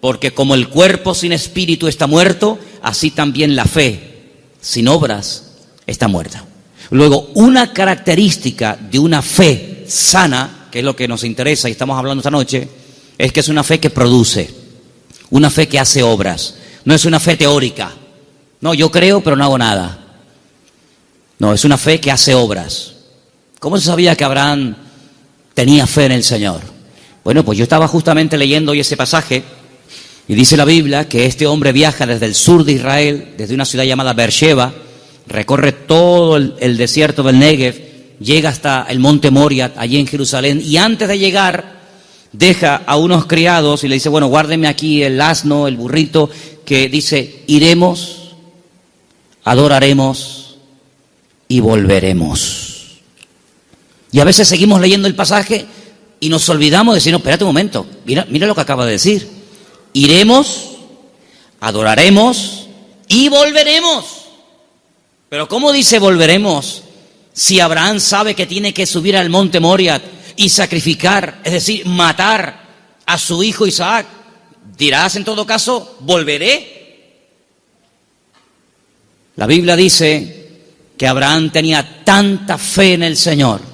porque como el cuerpo sin espíritu está muerto, así también la fe sin obras está muerta. Luego, una característica de una fe sana, que es lo que nos interesa y estamos hablando esta noche, es que es una fe que produce, una fe que hace obras. No es una fe teórica. No, yo creo pero no hago nada. No, es una fe que hace obras, ¿Cómo se sabía que Abraham tenía fe en el Señor? Bueno, pues yo estaba justamente leyendo hoy ese pasaje y dice la Biblia que este hombre viaja desde el sur de Israel, desde una ciudad llamada Beersheba, recorre todo el desierto del Negev, llega hasta el monte Moria, allí en Jerusalén, y antes de llegar deja a unos criados y le dice, bueno, guárdenme aquí el asno, el burrito, que dice, iremos, adoraremos y volveremos. Y a veces seguimos leyendo el pasaje y nos olvidamos de decir, no, espérate un momento, mira lo que acaba de decir. Iremos, adoraremos y volveremos. Pero ¿cómo dice volveremos si Abraham sabe que tiene que subir al monte Moria y sacrificar, es decir, matar a su hijo Isaac? Dirás en todo caso, volveré. La Biblia dice que Abraham tenía tanta fe en el Señor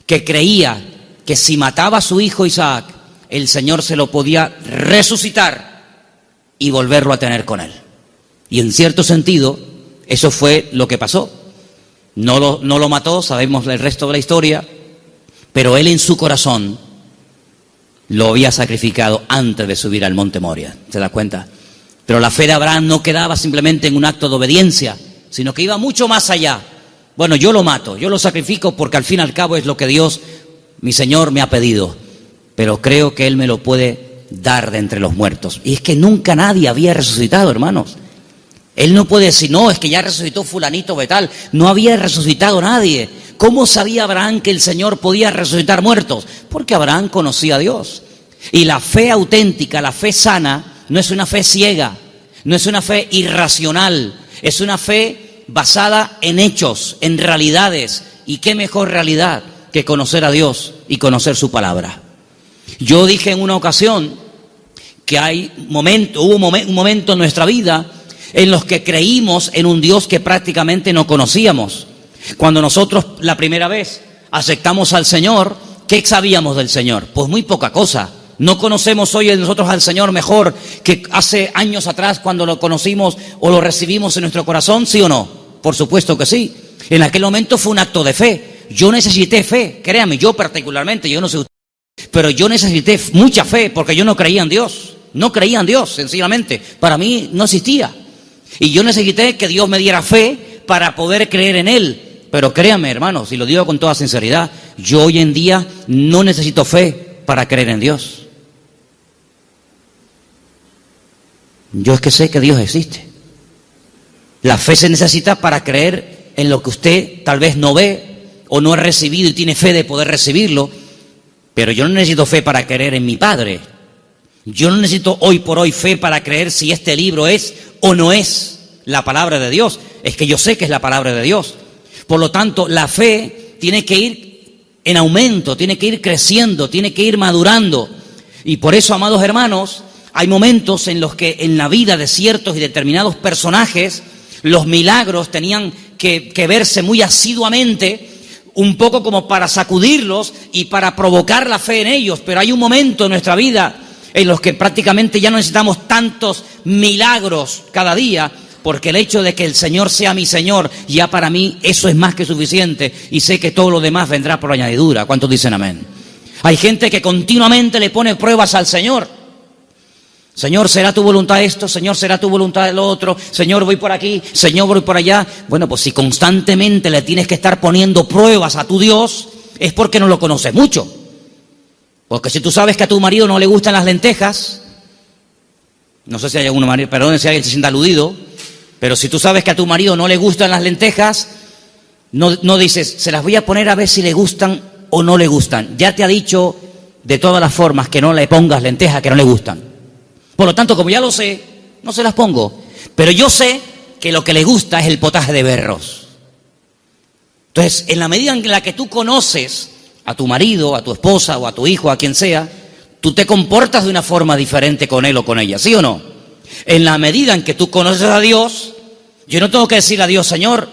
que creía que si mataba a su hijo Isaac, el Señor se lo podía resucitar y volverlo a tener con él. Y en cierto sentido, eso fue lo que pasó. No lo mató, sabemos el resto de la historia, pero él en su corazón lo había sacrificado antes de subir al monte Moria. ¿Se da cuenta? Pero la fe de Abraham no quedaba simplemente en un acto de obediencia, sino que iba mucho más allá. Bueno, yo lo mato, yo lo sacrifico porque al fin y al cabo es lo que Dios, mi Señor, me ha pedido. Pero creo que Él me lo puede dar de entre los muertos. Y es que nunca nadie había resucitado, hermanos. Él no puede decir, no, es que ya resucitó fulanito de tal. No había resucitado nadie. ¿Cómo sabía Abraham que el Señor podía resucitar muertos? Porque Abraham conocía a Dios. Y la fe auténtica, la fe sana, no es una fe ciega, no es una fe irracional, es una fe basada en hechos, en realidades. ¿Y qué mejor realidad que conocer a Dios y conocer su palabra? Yo dije en una ocasión que hubo un momento en nuestra vida en los que creímos en un Dios que prácticamente no conocíamos. Cuando nosotros la primera vez aceptamos al Señor, ¿qué sabíamos del Señor? Pues muy poca cosa. No conocemos hoy nosotros al Señor mejor que hace años atrás cuando lo conocimos o lo recibimos en nuestro corazón, ¿sí o no? Por supuesto que sí. En aquel momento fue un acto de fe. Yo necesité fe, créame, yo particularmente, yo no sé usted, pero yo necesité mucha fe porque yo no creía en Dios. No creía en Dios, sencillamente. Para mí no existía. Y yo necesité que Dios me diera fe para poder creer en Él. Pero créame, hermanos, y lo digo con toda sinceridad, yo hoy en día no necesito fe para creer en Dios. Yo es que sé que Dios existe. La fe se necesita para creer en lo que usted tal vez no ve o no ha recibido y tiene fe de poder recibirlo. Pero yo no necesito fe para creer en mi Padre. Yo no necesito hoy por hoy fe para creer si este libro es o no es la palabra de Dios. Es que yo sé que es la palabra de Dios. Por lo tanto, la fe tiene que ir en aumento, tiene que ir creciendo, tiene que ir madurando. Y por eso, amados hermanos, hay momentos en los que en la vida de ciertos y determinados personajes, los milagros tenían que verse muy asiduamente, un poco como para sacudirlos y para provocar la fe en ellos. Pero hay un momento en nuestra vida en los que prácticamente ya no necesitamos tantos milagros cada día, porque el hecho de que el Señor sea mi Señor, ya para mí eso es más que suficiente, y sé que todo lo demás vendrá por añadidura. ¿Cuántos dicen amén? Hay gente que continuamente le pone pruebas al Señor. Señor, ¿será tu voluntad esto? Señor, ¿será tu voluntad lo otro? Señor, voy por aquí, Señor, voy por allá. Bueno, pues si constantemente le tienes que estar poniendo pruebas a tu Dios, es porque no lo conoces mucho. Porque si tú sabes que a tu marido no le gustan las lentejas, no sé si hay alguno marido, perdón si alguien se sienta aludido, pero si tú sabes que a tu marido no le gustan las lentejas, no dices, se las voy a poner a ver si le gustan o no le gustan. Ya te ha dicho de todas las formas que no le pongas lentejas que no le gustan. Por lo tanto, como ya lo sé, no se las pongo. Pero yo sé que lo que le gusta es el potaje de berros. Entonces, en la medida en la que tú conoces a tu marido, a tu esposa o a tu hijo, a quien sea, tú te comportas de una forma diferente con él o con ella, ¿sí o no? En la medida en que tú conoces a Dios, yo no tengo que decirle a Dios, Señor,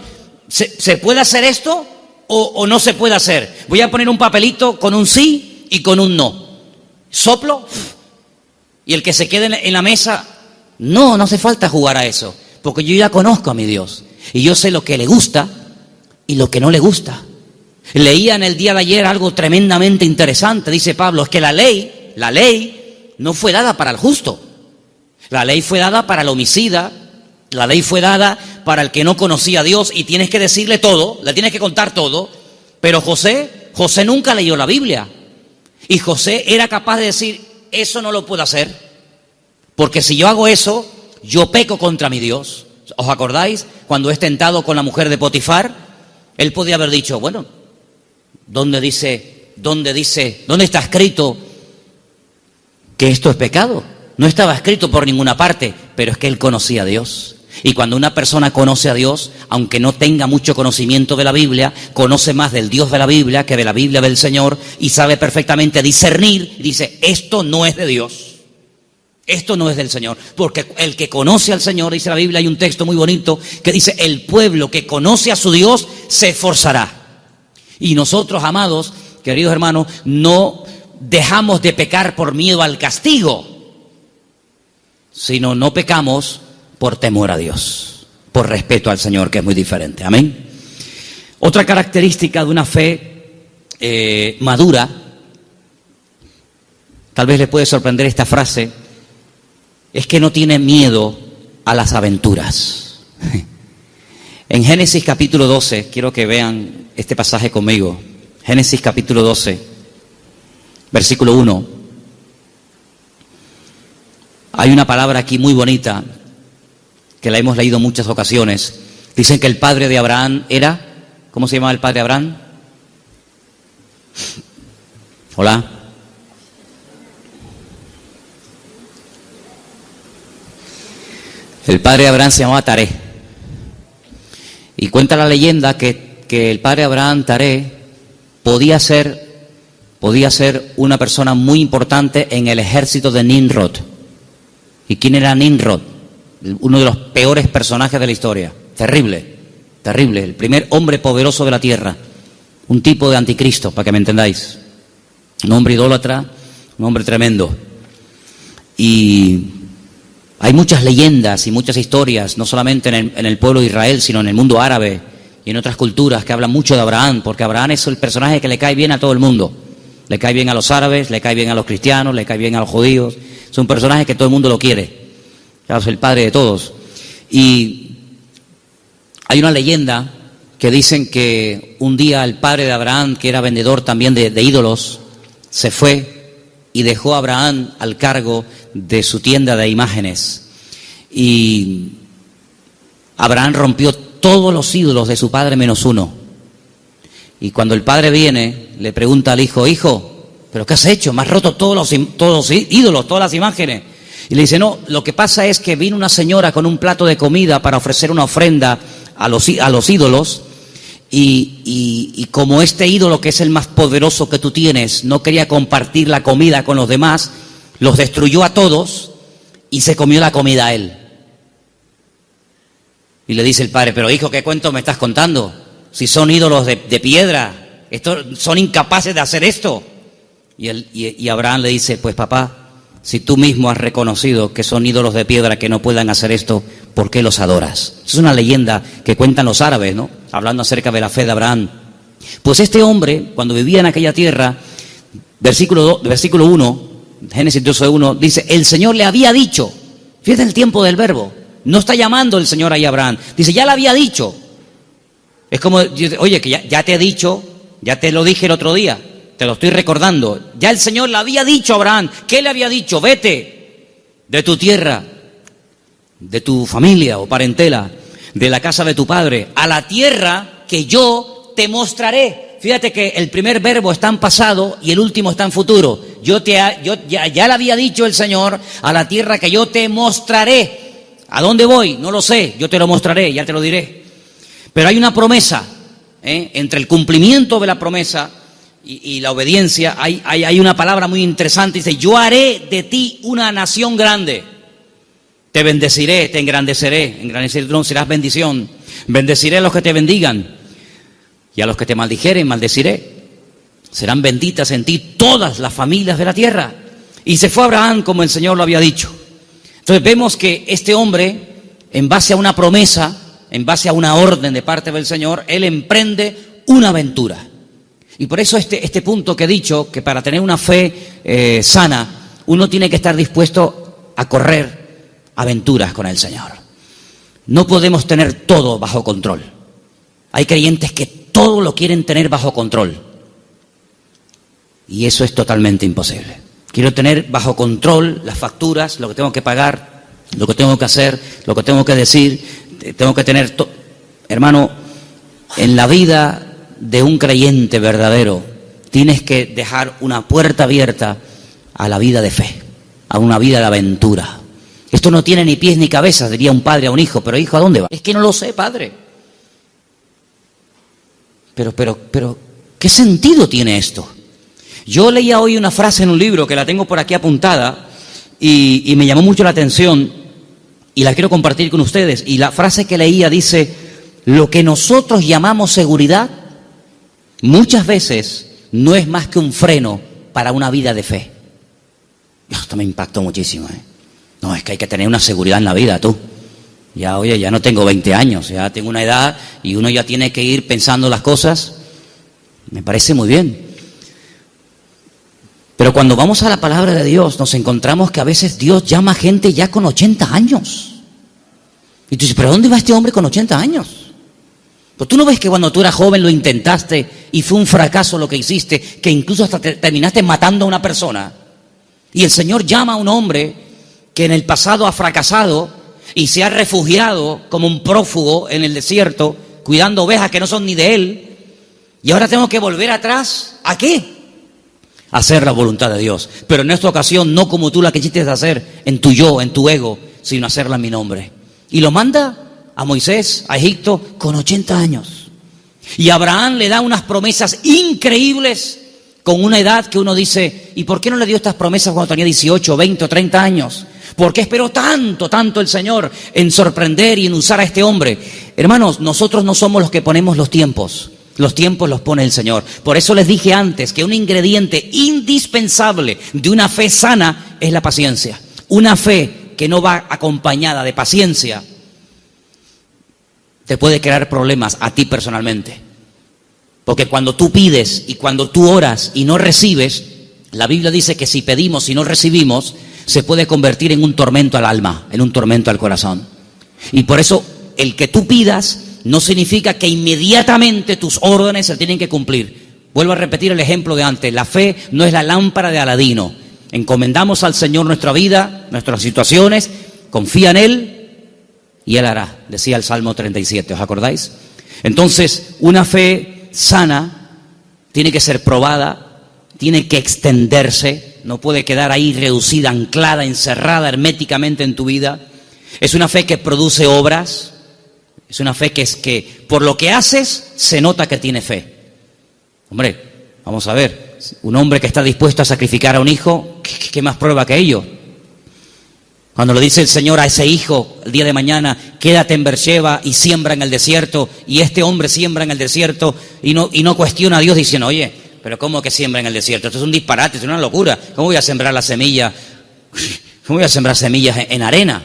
¿se puede hacer esto o no se puede hacer? Voy a poner un papelito con un sí y con un no. ¿Soplo? Y el que se quede en la mesa, no hace falta jugar a eso, porque yo ya conozco a mi Dios y yo sé lo que le gusta y lo que no le gusta. Leía en el día de ayer algo tremendamente interesante, dice Pablo, es que la ley no fue dada para el justo. La ley fue dada para el homicida, la ley fue dada para el que no conocía a Dios y tienes que decirle todo, le tienes que contar todo. Pero José nunca leyó la Biblia y José era capaz de decir, eso no lo puedo hacer, porque si yo hago eso, yo peco contra mi Dios. ¿Os acordáis? Cuando es tentado con la mujer de Potifar, él podía haber dicho, bueno, ¿dónde está escrito que esto es pecado? No estaba escrito por ninguna parte, pero es que él conocía a Dios. Y cuando una persona conoce a Dios, aunque no tenga mucho conocimiento de la Biblia, conoce más del Dios de la Biblia que de la Biblia del Señor y sabe perfectamente discernir y dice, esto no es de Dios. Esto no es del Señor, porque el que conoce al Señor, dice la Biblia, hay un texto muy bonito que dice, el pueblo que conoce a su Dios se esforzará. Y nosotros, amados, queridos hermanos, no dejamos de pecar por miedo al castigo, sino no pecamos por temor a Dios, por respeto al Señor, que es muy diferente. Amén. Otra característica de una fe madura, tal vez les puede sorprender esta frase, es que no tiene miedo a las aventuras. En Génesis capítulo 12, quiero que vean este pasaje conmigo. Génesis capítulo 12, versículo 1. Hay una palabra aquí muy bonita, que la hemos leído en muchas ocasiones. Dicen que el padre de Abraham era, ¿cómo se llamaba el padre de Abraham? Hola. El padre de Abraham se llamaba Taré. Y cuenta la leyenda que el padre de Abraham, Taré, podía ser una persona muy importante en el ejército de Nimrod. ¿Y quién era Nimrod? Uno de los peores personajes de la historia. Terrible, terrible. El primer hombre poderoso de la tierra. Un tipo de anticristo, para que me entendáis. Un hombre idólatra, un hombre tremendo. Y hay muchas leyendas y muchas historias, no solamente en el pueblo de Israel, sino en el mundo árabe y en otras culturas que hablan mucho de Abraham, porque Abraham es el personaje que le cae bien a todo el mundo. Le cae bien a los árabes, le cae bien a los cristianos, le cae bien a los judíos. Es un personaje que todo el mundo lo quiere. Es el padre de todos. Y hay una leyenda que dicen que un día el padre de Abraham, que era vendedor también de ídolos, se fue y dejó a Abraham al cargo de su tienda de imágenes. Y Abraham rompió todos los ídolos de su padre menos uno. Y cuando el padre viene, le pregunta al hijo, hijo, ¿pero qué has hecho? Me has roto todos los ídolos, todas las imágenes. Y le dice, no, lo que pasa es que vino una señora con un plato de comida para ofrecer una ofrenda a los ídolos. Y como este ídolo, que es el más poderoso que tú tienes, no quería compartir la comida con los demás, los destruyó a todos y se comió la comida a él. Y le dice el padre, pero hijo, ¿qué cuento me estás contando? Si son ídolos de piedra, son incapaces de hacer esto. Y Abraham le dice, pues papá, si tú mismo has reconocido que son ídolos de piedra que no puedan hacer esto, ¿por qué los adoras? Es una leyenda que cuentan los árabes, ¿no? Hablando acerca de la fe de Abraham. Pues este hombre, cuando vivía en aquella tierra, versículo 1, Génesis 12:1, dice, el Señor le había dicho, fíjate el tiempo del verbo, no está llamando el Señor ahí a Abraham, dice, ya le había dicho. Es como, oye, que ya te he dicho, ya te lo dije el otro día, te lo estoy recordando. Ya el Señor le había dicho a Abraham, ¿qué le había dicho? Vete de tu tierra, de tu familia o parentela, de la casa de tu padre, a la tierra que yo te mostraré. Fíjate que el primer verbo está en pasado y el último está en futuro. Ya le había dicho el Señor, a la tierra que yo te mostraré. ¿A dónde voy? No lo sé, yo te lo mostraré, ya te lo diré. Pero hay una promesa, entre el cumplimiento de la promesa y la obediencia, hay una palabra muy interesante, dice, yo haré de ti una nación grande. Te bendeciré, te engrandeceré tú serás bendición. Bendeciré a los que te bendigan y a los que te maldijeren, maldeciré. Serán benditas en ti todas las familias de la tierra. Y se fue Abraham como el Señor lo había dicho. Entonces vemos que este hombre, en base a una promesa, en base a una orden de parte del Señor, él emprende una aventura. Y por eso este punto que he dicho, que para tener una fe sana, uno tiene que estar dispuesto a correr aventuras con el Señor. No podemos tener todo bajo control. Hay creyentes que todo lo quieren tener bajo control. Y eso es totalmente imposible. Quiero tener bajo control las facturas, lo que tengo que pagar, lo que tengo que hacer, lo que tengo que decir. Tengo que tener... Hermano, en la vida de un creyente verdadero, tienes que dejar una puerta abierta a la vida de fe, a una vida de aventura. Esto no tiene ni pies ni cabezas, diría un padre a un hijo. Pero hijo, ¿a dónde va? Es que no lo sé, padre. Pero, ¿qué sentido tiene esto? Yo leía hoy una frase en un libro que la tengo por aquí apuntada y me llamó mucho la atención y la quiero compartir con ustedes. Y la frase que leía dice: lo que nosotros llamamos seguridad muchas veces no es más que un freno para una vida de fe. Esto me impactó muchísimo, ¿eh? No, es que hay que tener una seguridad en la vida, tú. Ya, oye, ya no tengo 20 años, ya tengo una edad y uno ya tiene que ir pensando las cosas. Me parece muy bien. Pero cuando vamos a la palabra de Dios, nos encontramos que a veces Dios llama a gente ya con 80 años. Y tú dices, ¿pero dónde va este hombre con 80 años? Pues tú no ves que cuando tú eras joven lo intentaste y fue un fracaso lo que hiciste, que incluso hasta terminaste matando a una persona. Y el Señor llama a un hombre que en el pasado ha fracasado y se ha refugiado como un prófugo en el desierto, cuidando ovejas que no son ni de él. Y ahora tengo que volver atrás. ¿A qué? A hacer la voluntad de Dios. Pero en esta ocasión no como tú la quisiste hacer, en tu yo, en tu ego, sino hacerla en mi nombre. Y lo manda a Moisés, a Egipto, con 80 años. Y Abraham le da unas promesas increíbles con una edad que uno dice, ¿y por qué no le dio estas promesas cuando tenía 18, 20 o 30 años? ¿Por qué esperó tanto el Señor en sorprender y en usar a este hombre? Hermanos, nosotros no somos los que ponemos los tiempos los pone el Señor. Por eso les dije antes que un ingrediente indispensable de una fe sana es la paciencia. Una fe que no va acompañada de paciencia te puede crear problemas a ti personalmente. Porque cuando tú pides y cuando tú oras y no recibes, la Biblia dice que si pedimos y no recibimos, se puede convertir en un tormento al alma, en un tormento al corazón. Y por eso el que tú pidas no significa que inmediatamente tus órdenes se tienen que cumplir. Vuelvo a repetir el ejemplo de antes. La fe no es la lámpara de Aladino. Encomendamos al Señor nuestra vida, nuestras situaciones, confía en Él y Él hará, decía el Salmo 37, ¿os acordáis? Entonces, una fe sana tiene que ser probada, tiene que extenderse, no puede quedar ahí reducida, anclada, encerrada herméticamente en tu vida. Es una fe que produce obras, es una fe que por lo que haces se nota que tiene fe. Hombre, vamos a ver, un hombre que está dispuesto a sacrificar a un hijo, ¿qué más prueba que ello? Cuando le dice el Señor a ese hijo el día de mañana, quédate en Beersheba y siembra en el desierto, y este hombre siembra en el desierto y no cuestiona a Dios diciendo, oye, pero ¿cómo que siembra en el desierto? Esto es un disparate, es una locura. ¿Cómo voy a sembrar la semilla? ¿Cómo voy a sembrar semillas en arena?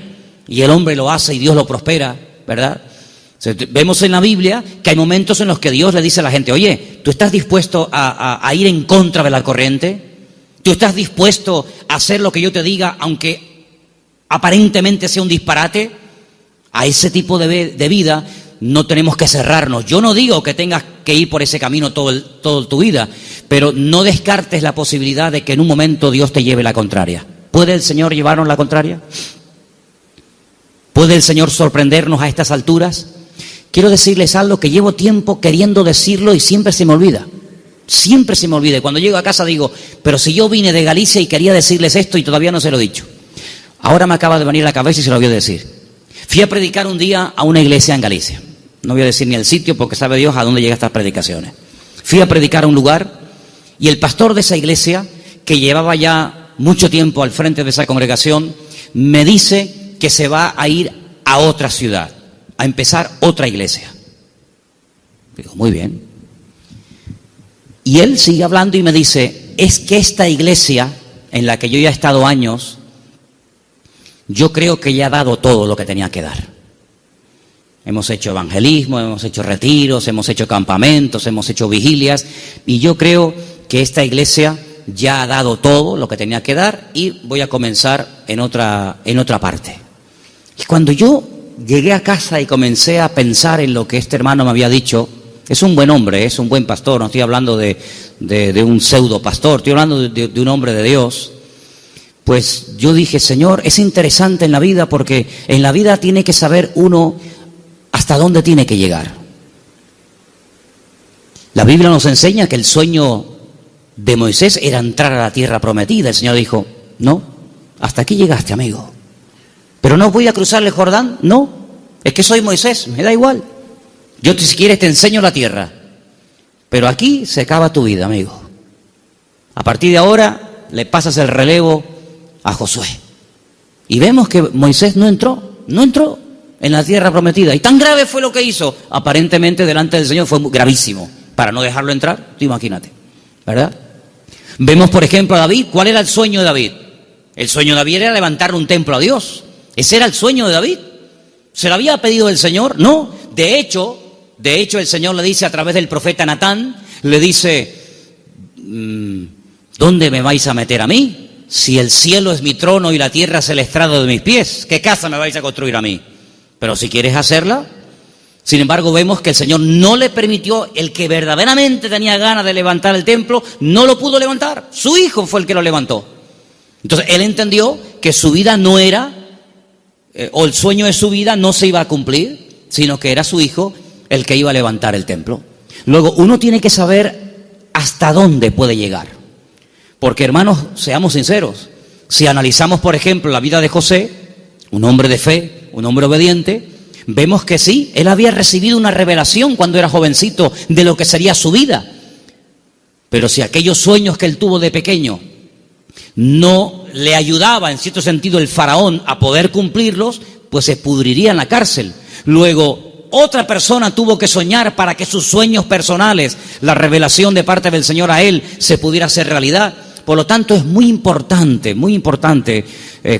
Y el hombre lo hace y Dios lo prospera, ¿verdad? Vemos en la Biblia que hay momentos en los que Dios le dice a la gente, oye, ¿tú estás dispuesto a ir en contra de la corriente? ¿Tú estás dispuesto a hacer lo que yo te diga, aunque aparentemente sea un disparate? A ese tipo de vida no tenemos que cerrarnos. Yo no digo que tengas que ir por ese camino toda tu vida, pero no descartes la posibilidad de que en un momento Dios te lleve la contraria. ¿Puede el Señor llevarnos la contraria? ¿Puede el Señor sorprendernos a estas alturas? Quiero decirles algo que llevo tiempo queriendo decirlo y siempre se me olvida. Siempre se me olvida. Cuando llego a casa digo, pero si yo vine de Galicia y quería decirles esto y todavía no se lo he dicho. Ahora me acaba de venir a la cabeza y se lo voy a decir. Fui a predicar un día a una iglesia en Galicia. No voy a decir ni el sitio porque sabe Dios a dónde llegan estas predicaciones. Fui a predicar a un lugar y el pastor de esa iglesia, que llevaba ya mucho tiempo al frente de esa congregación, me dice que se va a ir a otra ciudad, a empezar otra iglesia. Digo, muy bien. Y él sigue hablando y me dice, es que esta iglesia en la que yo ya he estado años, yo creo que ya ha dado todo lo que tenía que dar. Hemos hecho evangelismo, hemos hecho retiros, hemos hecho campamentos, hemos hecho vigilias, y yo creo que esta iglesia ya ha dado todo lo que tenía que dar, y voy a comenzar en otra parte. Y cuando yo llegué a casa y comencé a pensar en lo que este hermano me había dicho, es un buen hombre, es un buen pastor, no estoy hablando de un pseudo pastor, estoy hablando de un hombre de Dios. Pues yo dije, Señor, es interesante en la vida, porque en la vida tiene que saber uno hasta dónde tiene que llegar. La Biblia nos enseña que el sueño de Moisés era entrar a la tierra prometida. El Señor dijo, no, hasta aquí llegaste, amigo. Pero no voy a cruzar el Jordán, no, es que soy Moisés, me da igual. Yo si quieres te enseño la tierra, pero aquí se acaba tu vida, amigo. A partir de ahora le pasas el relevo a Josué. Y vemos que Moisés no entró en la tierra prometida. Y tan grave fue lo que hizo, aparentemente delante del Señor fue gravísimo, para no dejarlo entrar, tú imagínate, ¿verdad? Vemos, por ejemplo, a David. ¿Cuál era el sueño de David? El sueño de David era levantar un templo a Dios. Ese era el sueño de David. ¿Se lo había pedido el Señor? No. De hecho, el Señor le dice a través del profeta Natán, le dice, ¿dónde me vais a meter a mí? Si el cielo es mi trono y la tierra es el estrado de mis pies, ¿qué casa me vais a construir a mí? Pero si quieres hacerla. Sin embargo, vemos que el Señor no le permitió. El que verdaderamente tenía ganas de levantar el templo, no lo pudo levantar. Su hijo fue el que lo levantó. Entonces, él entendió que su vida no era, o el sueño de su vida no se iba a cumplir, sino que era su hijo el que iba a levantar el templo. Luego, uno tiene que saber hasta dónde puede llegar. Porque, hermanos, seamos sinceros, si analizamos, por ejemplo, la vida de José, un hombre de fe, un hombre obediente, vemos que sí, él había recibido una revelación cuando era jovencito de lo que sería su vida. Pero si aquellos sueños que él tuvo de pequeño no le ayudaba, en cierto sentido, el faraón a poder cumplirlos, pues se pudriría en la cárcel. Luego, otra persona tuvo que soñar para que sus sueños personales, la revelación de parte del Señor a él, se pudiera hacer realidad. Por lo tanto, es muy importante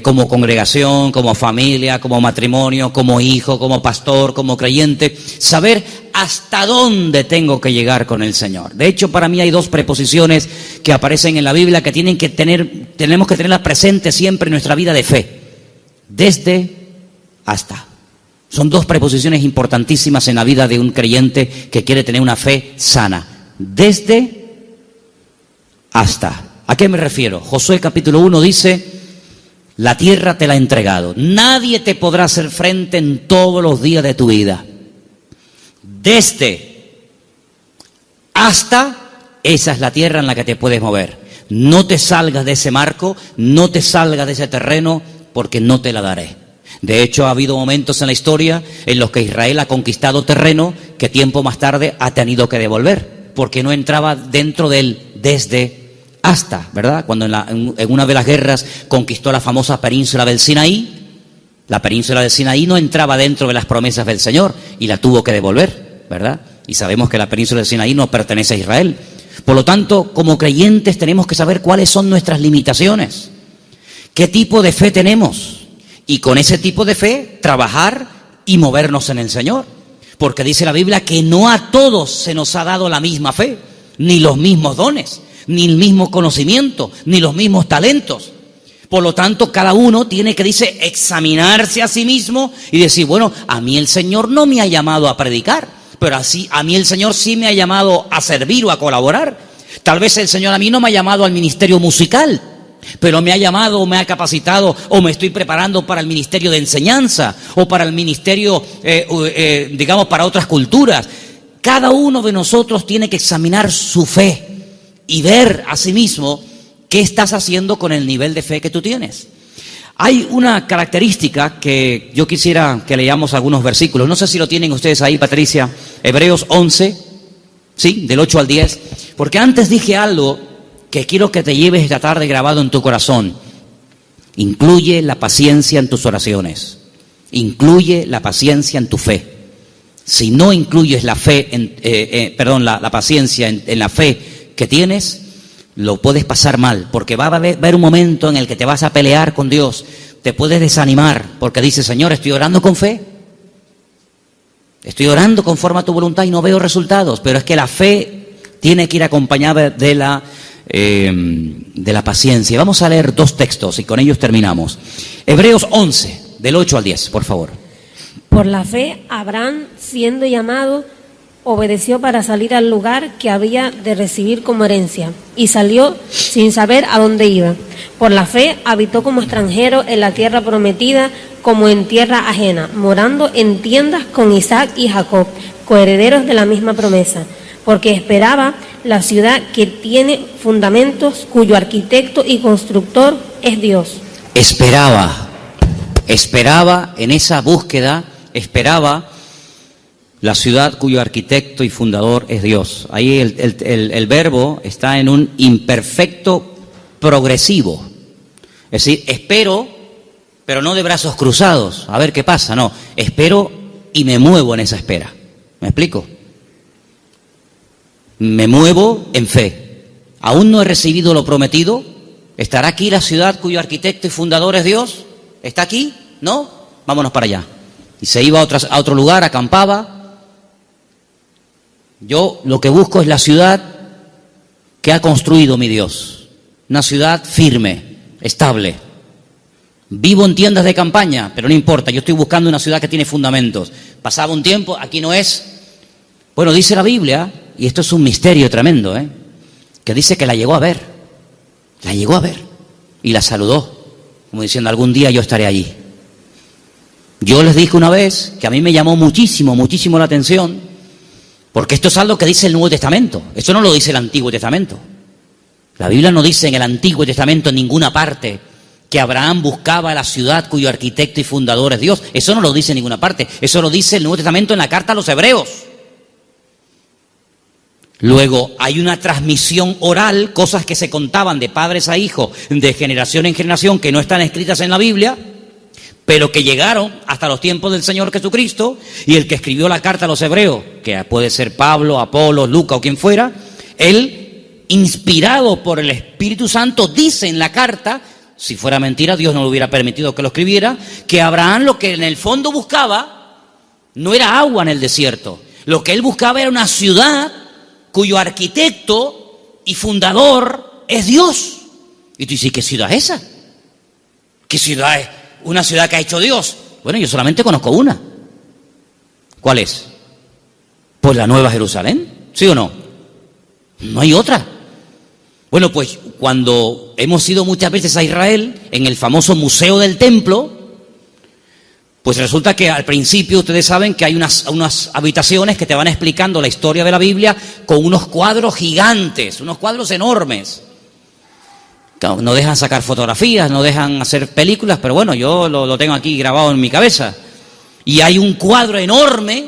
como congregación, como familia, como matrimonio, como hijo, como pastor, como creyente, saber hasta dónde tengo que llegar con el Señor. De hecho, para mí hay dos preposiciones que aparecen en la Biblia que tenemos que tenerlas presentes siempre en nuestra vida de fe. Desde, hasta. Son dos preposiciones importantísimas en la vida de un creyente que quiere tener una fe sana. Desde, hasta. ¿A qué me refiero? Josué capítulo 1 dice, la tierra te la he entregado. Nadie te podrá hacer frente en todos los días de tu vida. Desde hasta, esa es la tierra en la que te puedes mover. No te salgas de ese marco, no te salgas de ese terreno, porque no te la daré. De hecho, ha habido momentos en la historia en los que Israel ha conquistado terreno que tiempo más tarde ha tenido que devolver, porque no entraba dentro del desde hasta, ¿verdad? Cuando en una de las guerras conquistó la famosa península del Sinaí, la península del Sinaí no entraba dentro de las promesas del Señor y la tuvo que devolver, ¿verdad? Y sabemos que la península del Sinaí no pertenece a Israel. Por lo tanto, como creyentes tenemos que saber cuáles son nuestras limitaciones, qué tipo de fe tenemos, y con ese tipo de fe trabajar y movernos en el Señor. Porque dice la Biblia que no a todos se nos ha dado la misma fe, ni los mismos dones, ni el mismo conocimiento, ni los mismos talentos. Por lo tanto, cada uno tiene que, dice, examinarse a sí mismo y decir, bueno, a mí el Señor no me ha llamado a predicar, pero así a mí el Señor sí me ha llamado a servir o a colaborar. Tal vez el Señor a mí no me ha llamado al ministerio musical, pero me ha llamado o me ha capacitado o me estoy preparando para el ministerio de enseñanza o para el ministerio, digamos, para otras culturas. Cada uno de nosotros tiene que examinar su fe y ver a sí mismo qué estás haciendo con el nivel de fe que tú tienes. Hay una característica que yo quisiera que leamos algunos versículos. No sé si lo tienen ustedes ahí, Patricia. Hebreos 11, ¿sí? Del 8 al 10. Porque antes dije algo que quiero que te lleves esta tarde grabado en tu corazón. Incluye la paciencia en tus oraciones. Incluye la paciencia en tu fe. Si no incluyes la fe, la paciencia en la fe que tienes, lo puedes pasar mal, porque va a haber un momento en el que te vas a pelear con Dios, te puedes desanimar, porque dices, Señor, estoy orando con fe, Estoy orando conforme a tu voluntad y no veo resultados, pero es que la fe tiene que ir acompañada de la paciencia. Vamos a leer 2 textos y con ellos terminamos. Hebreos 11, del 8 al 10, por favor. Por la fe, Abraham, siendo llamado, obedeció para salir al lugar que había de recibir como herencia, y salió sin saber a dónde iba. Por la fe, habitó como extranjero en la tierra prometida, como en tierra ajena, morando en tiendas con Isaac y Jacob, coherederos de la misma promesa, porque esperaba la ciudad que tiene fundamentos, cuyo arquitecto y constructor es Dios. Esperaba en esa búsqueda, esperaba la ciudad cuyo arquitecto y fundador es Dios. Ahí el verbo está en un imperfecto progresivo. Es decir, espero, pero no de brazos cruzados, a ver qué pasa. No, espero y me muevo en esa espera. ¿Me explico? Me muevo en fe. Aún no he recibido lo prometido. ¿Estará aquí la ciudad cuyo arquitecto y fundador es Dios? ¿Está aquí? ¿No? Vámonos para allá. Y se iba a otro lugar, acampaba. Yo lo que busco es la ciudad que ha construido mi Dios. Una ciudad firme, estable. Vivo en tiendas de campaña, pero no importa, yo estoy buscando una ciudad que tiene fundamentos. Pasaba un tiempo, aquí no es. Bueno, dice la Biblia, y esto es un misterio tremendo, que dice que la llegó a ver. La llegó a ver y la saludó, como diciendo, algún día yo estaré allí. Yo les dije una vez que a mí me llamó muchísimo la atención, porque esto es algo que dice el Nuevo Testamento. Esto no lo dice el Antiguo Testamento. La Biblia no dice en el Antiguo Testamento en ninguna parte que Abraham buscaba la ciudad cuyo arquitecto y fundador es Dios. Eso no lo dice en ninguna parte. Eso lo dice el Nuevo Testamento en la carta a los Hebreos. Luego hay una transmisión oral, cosas que se contaban de padres a hijos, de generación en generación, que no están escritas en la Biblia, pero que llegaron hasta los tiempos del Señor Jesucristo, y el que escribió la carta a los Hebreos, que puede ser Pablo, Apolos, Lucas o quien fuera, él, inspirado por el Espíritu Santo, dice en la carta, si fuera mentira, Dios no le hubiera permitido que lo escribiera, que Abraham lo que en el fondo buscaba no era agua en el desierto. Lo que él buscaba era una ciudad cuyo arquitecto y fundador es Dios. Y tú dices, ¿qué ciudad es esa? ¿Qué ciudad es? ¿Una ciudad que ha hecho Dios? Bueno, yo solamente conozco una. ¿Cuál es? Pues la Nueva Jerusalén, ¿sí o no? No hay otra. Bueno, pues cuando hemos ido muchas veces a Israel, en el famoso Museo del Templo, pues resulta que al principio ustedes saben que hay unas habitaciones que te van explicando la historia de la Biblia con unos cuadros gigantes, unos cuadros enormes. No dejan sacar fotografías, no dejan hacer películas, pero bueno, yo lo tengo aquí grabado en mi cabeza. Y hay un cuadro enorme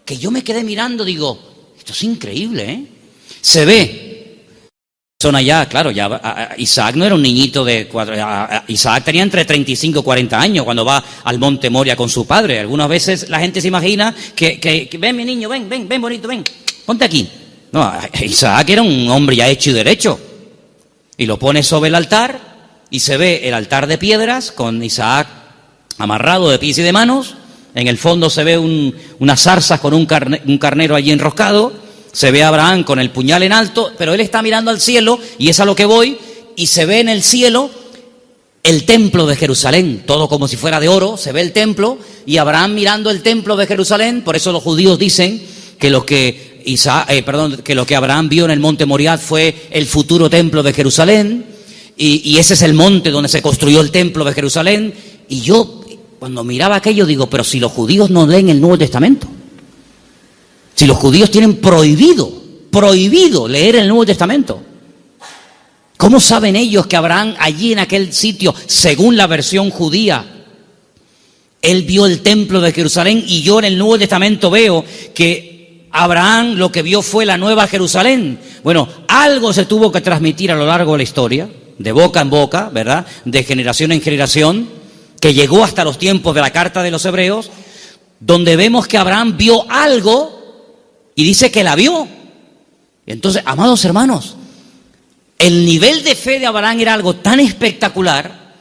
que yo me quedé mirando, digo, esto es increíble, Se ve. Son allá, claro, ya Isaac no era un niñito de 4, Isaac tenía entre 35 y 40 años cuando va al monte Moria con su padre. Algunas veces la gente se imagina que ven mi niño, ven bonito, ven, ponte aquí. No, Isaac era un hombre ya hecho y derecho. Y lo pone sobre el altar y se ve el altar de piedras con Isaac amarrado de pies y de manos. En el fondo se ve unas zarzas con un carnero allí enroscado. Se ve a Abraham con el puñal en alto, pero él está mirando al cielo, y es a lo que voy, y se ve en el cielo el templo de Jerusalén, todo como si fuera de oro, se ve el templo, y Abraham mirando el templo de Jerusalén. Por eso los judíos dicen que lo que Abraham vio en el monte Moriah fue el futuro templo de Jerusalén, y ese es el monte donde se construyó el templo de Jerusalén. Y yo, cuando miraba aquello, digo, pero si los judíos no leen el Nuevo Testamento, si los judíos tienen prohibido leer el Nuevo Testamento, ¿cómo saben ellos que Abraham allí en aquel sitio, según la versión judía, él vio el templo de Jerusalén, y yo en el Nuevo Testamento veo que Abraham lo que vio fue la Nueva Jerusalén? Bueno, algo se tuvo que transmitir a lo largo de la historia, de boca en boca, ¿verdad?, de generación en generación, que llegó hasta los tiempos de la carta de los Hebreos, donde vemos que Abraham vio algo. Y dice que la vio. Entonces, amados hermanos, el nivel de fe de Abraham era algo tan espectacular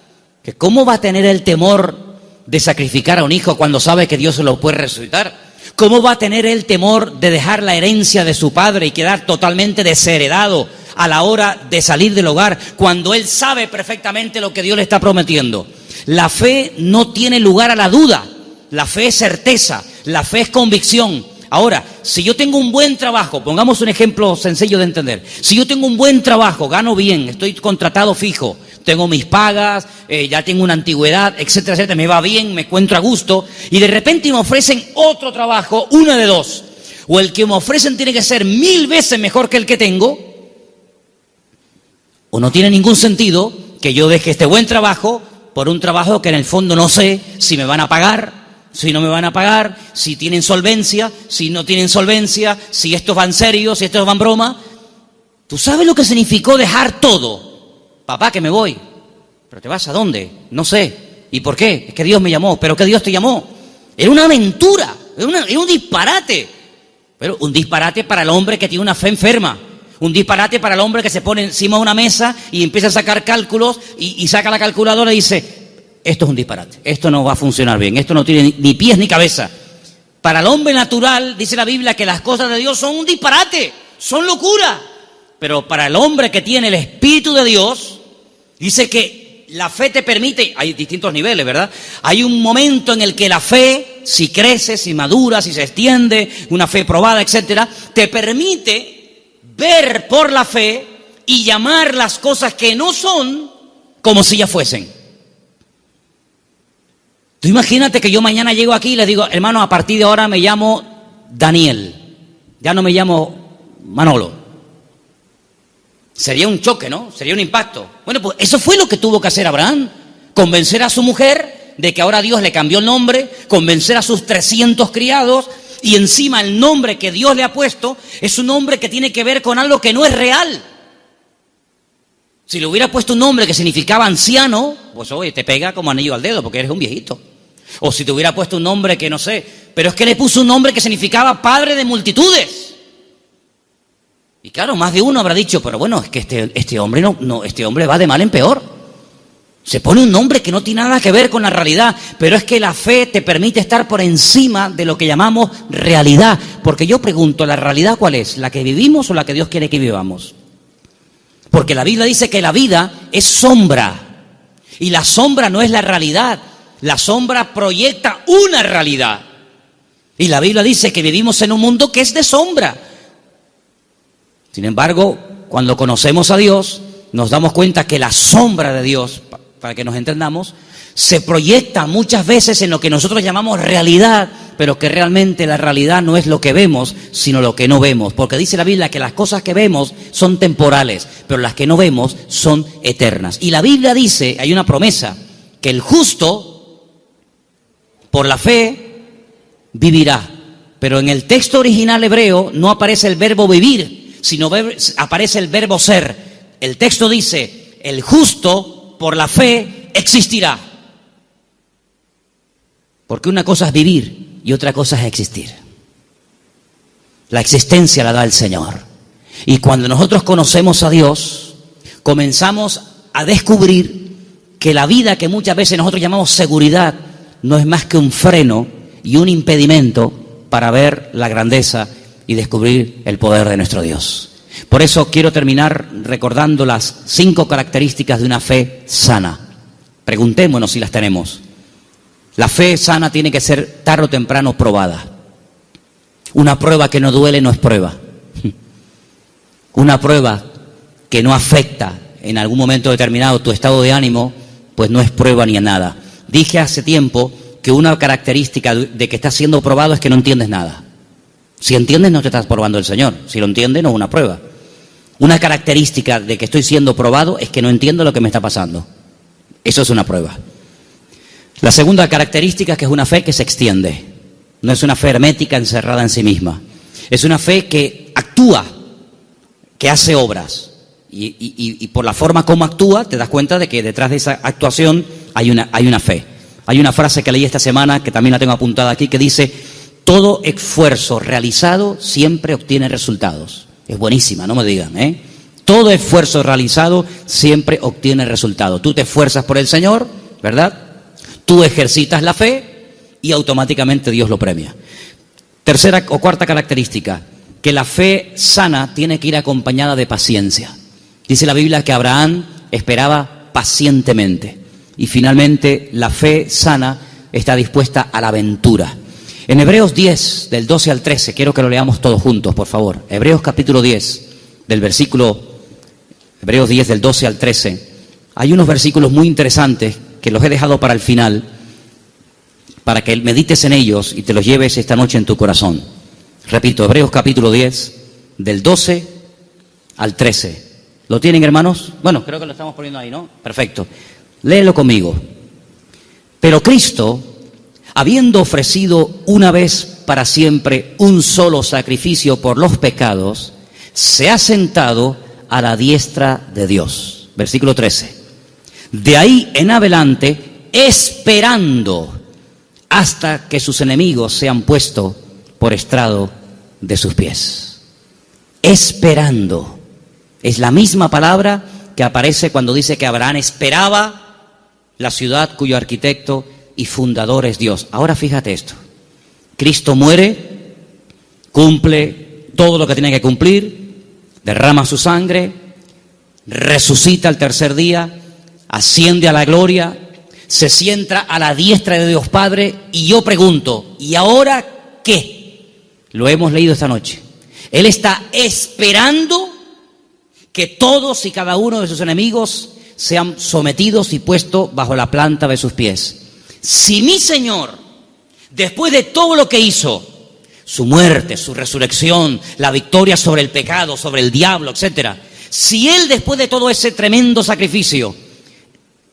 que ¿cómo va a tener el temor de sacrificar a un hijo cuando sabe que Dios se lo puede resucitar? ¿Cómo va a tener él temor de dejar la herencia de su padre y quedar totalmente desheredado a la hora de salir del hogar, cuando él sabe perfectamente lo que Dios le está prometiendo? La fe no tiene lugar a la duda. La fe es certeza, la fe es convicción. Ahora, si yo tengo un buen trabajo, pongamos un ejemplo sencillo de entender. Si yo tengo un buen trabajo, gano bien, estoy contratado fijo, tengo mis pagas, ya tengo una antigüedad, etcétera, etcétera, me va bien, me encuentro a gusto, y de repente me ofrecen otro trabajo, una de dos. O el que me ofrecen tiene que ser 1000 veces mejor que el que tengo, o no tiene ningún sentido que yo deje este buen trabajo por un trabajo que en el fondo no sé si me van a pagar, si no me van a pagar, si tienen solvencia, si no tienen solvencia, si estos van serios, si estos van broma. ¿Tú sabes lo que significó dejar todo? Papá, que me voy. ¿Pero te vas a dónde? No sé. ¿Y por qué? Es que Dios me llamó. ¿Pero qué Dios te llamó? Era una aventura, era un disparate. Pero un disparate para el hombre que tiene una fe enferma. Un disparate para el hombre que se pone encima de una mesa y empieza a sacar cálculos y saca la calculadora y dice, esto es un disparate, esto no va a funcionar bien, esto no tiene ni pies ni cabeza. Para el hombre natural, dice la Biblia, que las cosas de Dios son un disparate, son locura. Pero para el hombre que tiene el Espíritu de Dios, dice que la fe te permite, hay distintos niveles, ¿verdad? Hay un momento en el que la fe, si crece, si madura, si se extiende, una fe probada, etcétera, te permite ver por la fe y llamar las cosas que no son como si ya fuesen. Tú imagínate que yo mañana llego aquí y les digo, hermano, a partir de ahora me llamo Daniel, ya no me llamo Manolo. Sería un choque, ¿no? Sería un impacto. Bueno, pues eso fue lo que tuvo que hacer Abraham. Convencer a su mujer de que ahora Dios le cambió el nombre, convencer a sus 300 criados, y encima el nombre que Dios le ha puesto es un nombre que tiene que ver con algo que no es real. Si le hubiera puesto un nombre que significaba anciano, pues oye, te pega como anillo al dedo porque eres un viejito. O si te hubiera puesto un nombre que no sé, pero es que le puso un nombre que significaba padre de multitudes. Y claro, más de uno habrá dicho, pero bueno, es que este hombre este hombre va de mal en peor. Se pone un nombre que no tiene nada que ver con la realidad, pero es que la fe te permite estar por encima de lo que llamamos realidad. Porque yo pregunto, ¿la realidad cuál es? ¿La que vivimos o la que Dios quiere que vivamos? Porque la Biblia dice que la vida es sombra, y la sombra no es la realidad, la sombra proyecta una realidad. Y la Biblia dice que vivimos en un mundo que es de sombra. Sin embargo, cuando conocemos a Dios, nos damos cuenta que la sombra de Dios, para que nos entendamos, se proyecta muchas veces en lo que nosotros llamamos realidad, pero que realmente la realidad no es lo que vemos, sino lo que no vemos. Porque dice la Biblia que las cosas que vemos son temporales, pero las que no vemos son eternas. Y la Biblia dice, hay una promesa, que el justo, por la fe, vivirá. Pero en el texto original hebreo no aparece el verbo vivir, sino aparece el verbo ser. El texto dice, el justo por la fe existirá. Porque una cosa es vivir y otra cosa es existir. La existencia la da el Señor. Y cuando nosotros conocemos a Dios, comenzamos a descubrir que la vida que muchas veces nosotros llamamos seguridad no es más que un freno y un impedimento para ver la grandeza y descubrir el poder de nuestro Dios. Por eso quiero terminar recordando las 5 características de una fe sana. Preguntémonos si las tenemos. La fe sana tiene que ser tarde o temprano probada. Una prueba que no duele no es prueba. Una prueba que no afecta en algún momento determinado tu estado de ánimo, pues no es prueba ni nada. Dije hace tiempo que una característica de que estás siendo probado es que no entiendes nada. Si entiendes, no te estás probando el Señor. Si lo entiendes, no es una prueba. Una característica de que estoy siendo probado es que no entiendo lo que me está pasando. Eso es una prueba. La segunda característica es que es una fe que se extiende. No es una fe hermética encerrada en sí misma. Es una fe que actúa, que hace obras. Y por la forma como actúa, te das cuenta de que detrás de esa actuación hay una fe. Hay una frase que leí esta semana, que también la tengo apuntada aquí, que dice: todo esfuerzo realizado siempre obtiene resultados. Es buenísima, no me digan, ¿eh? Todo esfuerzo realizado siempre obtiene resultados. Tú te esfuerzas por el Señor, ¿verdad? Tú ejercitas la fe y automáticamente Dios lo premia. Tercera o cuarta característica, que la fe sana tiene que ir acompañada de paciencia. Dice la Biblia que Abraham esperaba pacientemente. Y finalmente la fe sana está dispuesta a la aventura. En Hebreos 10, del 12 al 13, quiero que lo leamos todos juntos, por favor. Hebreos capítulo 10, Hebreos 10, del 12 al 13. Hay unos versículos muy interesantes que los he dejado para el final, para que medites en ellos y te los lleves esta noche en tu corazón. Repito, Hebreos capítulo 10, del 12 al 13. ¿Lo tienen, hermanos? Bueno, creo que lo estamos poniendo ahí, ¿no? Perfecto. Léelo conmigo. Pero Cristo, habiendo ofrecido una vez para siempre un solo sacrificio por los pecados, se ha sentado a la diestra de Dios. Versículo 13. De ahí en adelante, esperando hasta que sus enemigos sean puestos por estrado de sus pies. Esperando. Es la misma palabra que aparece cuando dice que Abraham esperaba la ciudad cuyo arquitecto y fundador es Dios. Ahora fíjate esto. Cristo muere, cumple todo lo que tiene que cumplir, derrama su sangre, resucita al tercer día, asciende a la gloria, se sienta a la diestra de Dios Padre, y yo pregunto, ¿y ahora qué? Lo hemos leído esta noche. Él está esperando que todos y cada uno de sus enemigos sean sometidos y puestos bajo la planta de sus pies. Si mi Señor, después de todo lo que hizo, su muerte, su resurrección, la victoria sobre el pecado, sobre el diablo, etcétera, si Él, después de todo ese tremendo sacrificio,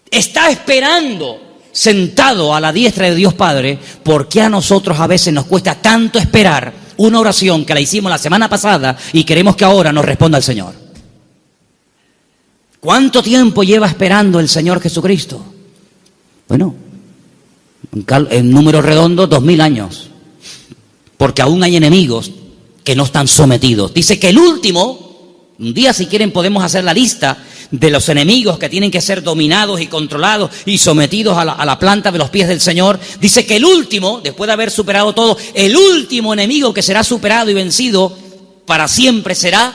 está esperando sentado a la diestra de Dios Padre, ¿por qué a nosotros a veces nos cuesta tanto esperar una oración que la hicimos la semana pasada y queremos que ahora nos responda el Señor? ¿Cuánto tiempo lleva esperando el Señor Jesucristo? Bueno, en número redondo, 2000 años. Porque aún hay enemigos que no están sometidos. Dice que el último, un día si quieren podemos hacer la lista de los enemigos que tienen que ser dominados y controlados y sometidos a la planta de los pies del Señor. Dice que el último, después de haber superado todo, el último enemigo que será superado y vencido para siempre será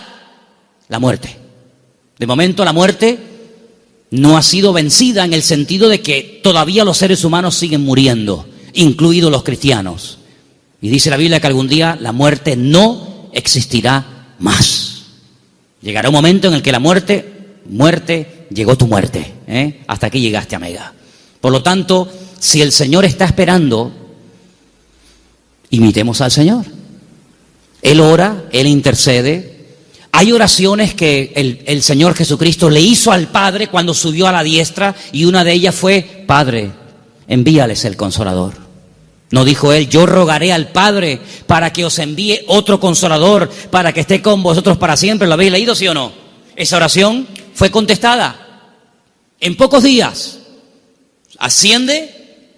la muerte. De momento la muerte no ha sido vencida en el sentido de que todavía los seres humanos siguen muriendo, incluidos los cristianos. Y dice la Biblia que algún día la muerte no existirá más. Llegará un momento en el que la muerte, llegó tu muerte, hasta aquí llegaste, amiga. Por lo tanto, si el Señor está esperando, imitemos al Señor. Él ora, Él intercede. Hay oraciones que el Señor Jesucristo le hizo al Padre cuando subió a la diestra, y una de ellas fue: Padre, envíales el Consolador. No dijo Él: yo rogaré al Padre para que os envíe otro Consolador, para que esté con vosotros para siempre. ¿Lo habéis leído, sí o no? Esa oración fue contestada en pocos días. Asciende,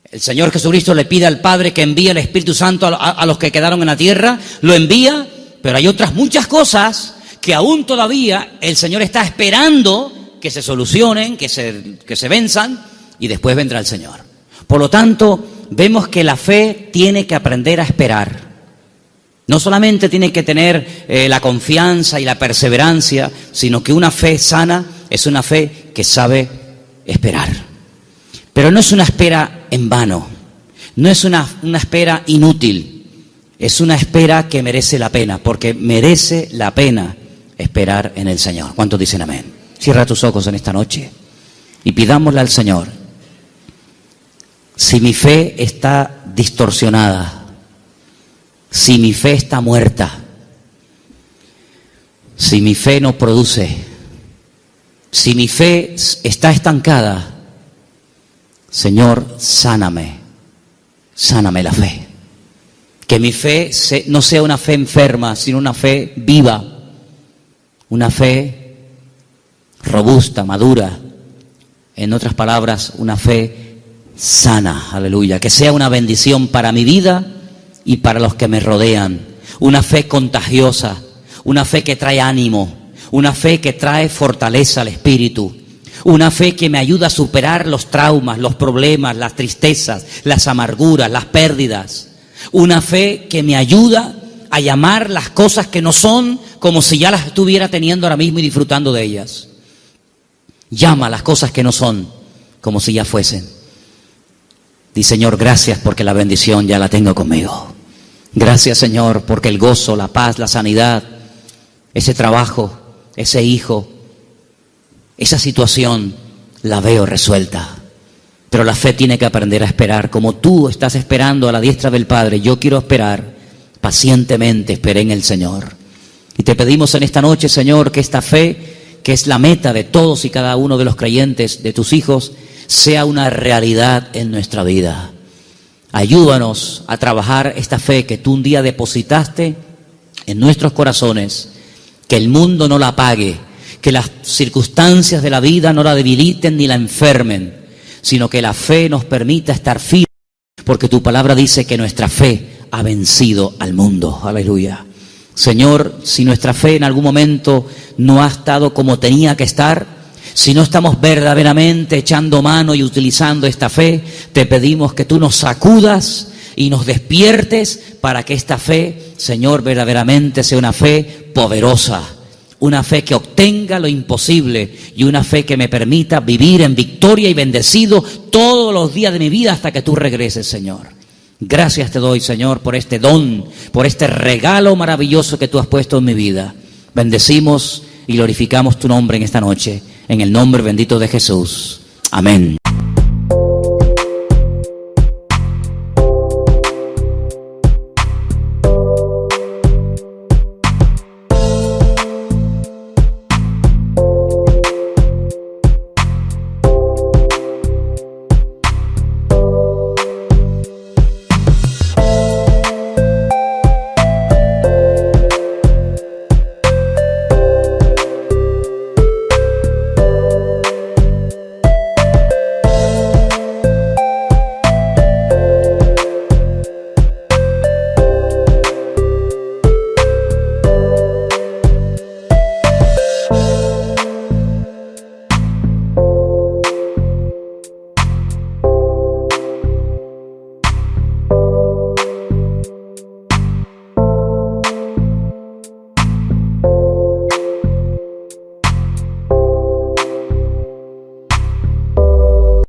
el Señor Jesucristo le pide al Padre que envíe el Espíritu Santo a los que quedaron en la tierra, lo envía. Pero hay otras muchas cosas que aún todavía el Señor está esperando que se solucionen, que se venzan, y después vendrá el Señor. Por lo tanto, vemos que la fe tiene que aprender a esperar. No solamente tiene que tener la confianza y la perseverancia, sino que una fe sana es una fe que sabe esperar. Pero no es una espera en vano, no es una espera inútil. Es una espera que merece la pena, porque merece la pena esperar en el Señor. ¿Cuántos dicen amén? Cierra tus ojos en esta noche y pidámosle al Señor: si mi fe está distorsionada, si mi fe está muerta, si mi fe no produce, si mi fe está estancada, Señor, sáname la fe. Que mi fe no sea una fe enferma, sino una fe viva, una fe robusta, madura. En otras palabras, una fe sana, aleluya. Que sea una bendición para mi vida y para los que me rodean. Una fe contagiosa, una fe que trae ánimo, una fe que trae fortaleza al espíritu. Una fe que me ayuda a superar los traumas, los problemas, las tristezas, las amarguras, las pérdidas. Una fe que me ayuda a llamar las cosas que no son como si ya las estuviera teniendo ahora mismo y disfrutando de ellas. Llama las cosas que no son como si ya fuesen. Di, Señor, gracias porque la bendición ya la tengo conmigo. Gracias, Señor, porque el gozo, la paz, la sanidad, ese trabajo, ese hijo, esa situación la veo resuelta. Pero la fe tiene que aprender a esperar. Como tú estás esperando a la diestra del Padre, yo quiero esperar pacientemente, esperé en el Señor. Y te pedimos en esta noche, Señor, que esta fe, que es la meta de todos y cada uno de los creyentes, de tus hijos, sea una realidad en nuestra vida. Ayúdanos a trabajar esta fe que tú un día depositaste en nuestros corazones, que el mundo no la apague, que las circunstancias de la vida no la debiliten ni la enfermen, sino que la fe nos permita estar firmes, porque tu palabra dice que nuestra fe ha vencido al mundo. Aleluya. Señor, si nuestra fe en algún momento no ha estado como tenía que estar, si no estamos verdaderamente echando mano y utilizando esta fe, te pedimos que tú nos sacudas y nos despiertes para que esta fe, Señor, verdaderamente sea una fe poderosa, una fe que obtenga lo imposible y una fe que me permita vivir en victoria y bendecido todos los días de mi vida hasta que tú regreses, Señor. Gracias te doy, Señor, por este don, por este regalo maravilloso que tú has puesto en mi vida. Bendecimos y glorificamos tu nombre en esta noche, en el nombre bendito de Jesús. Amén.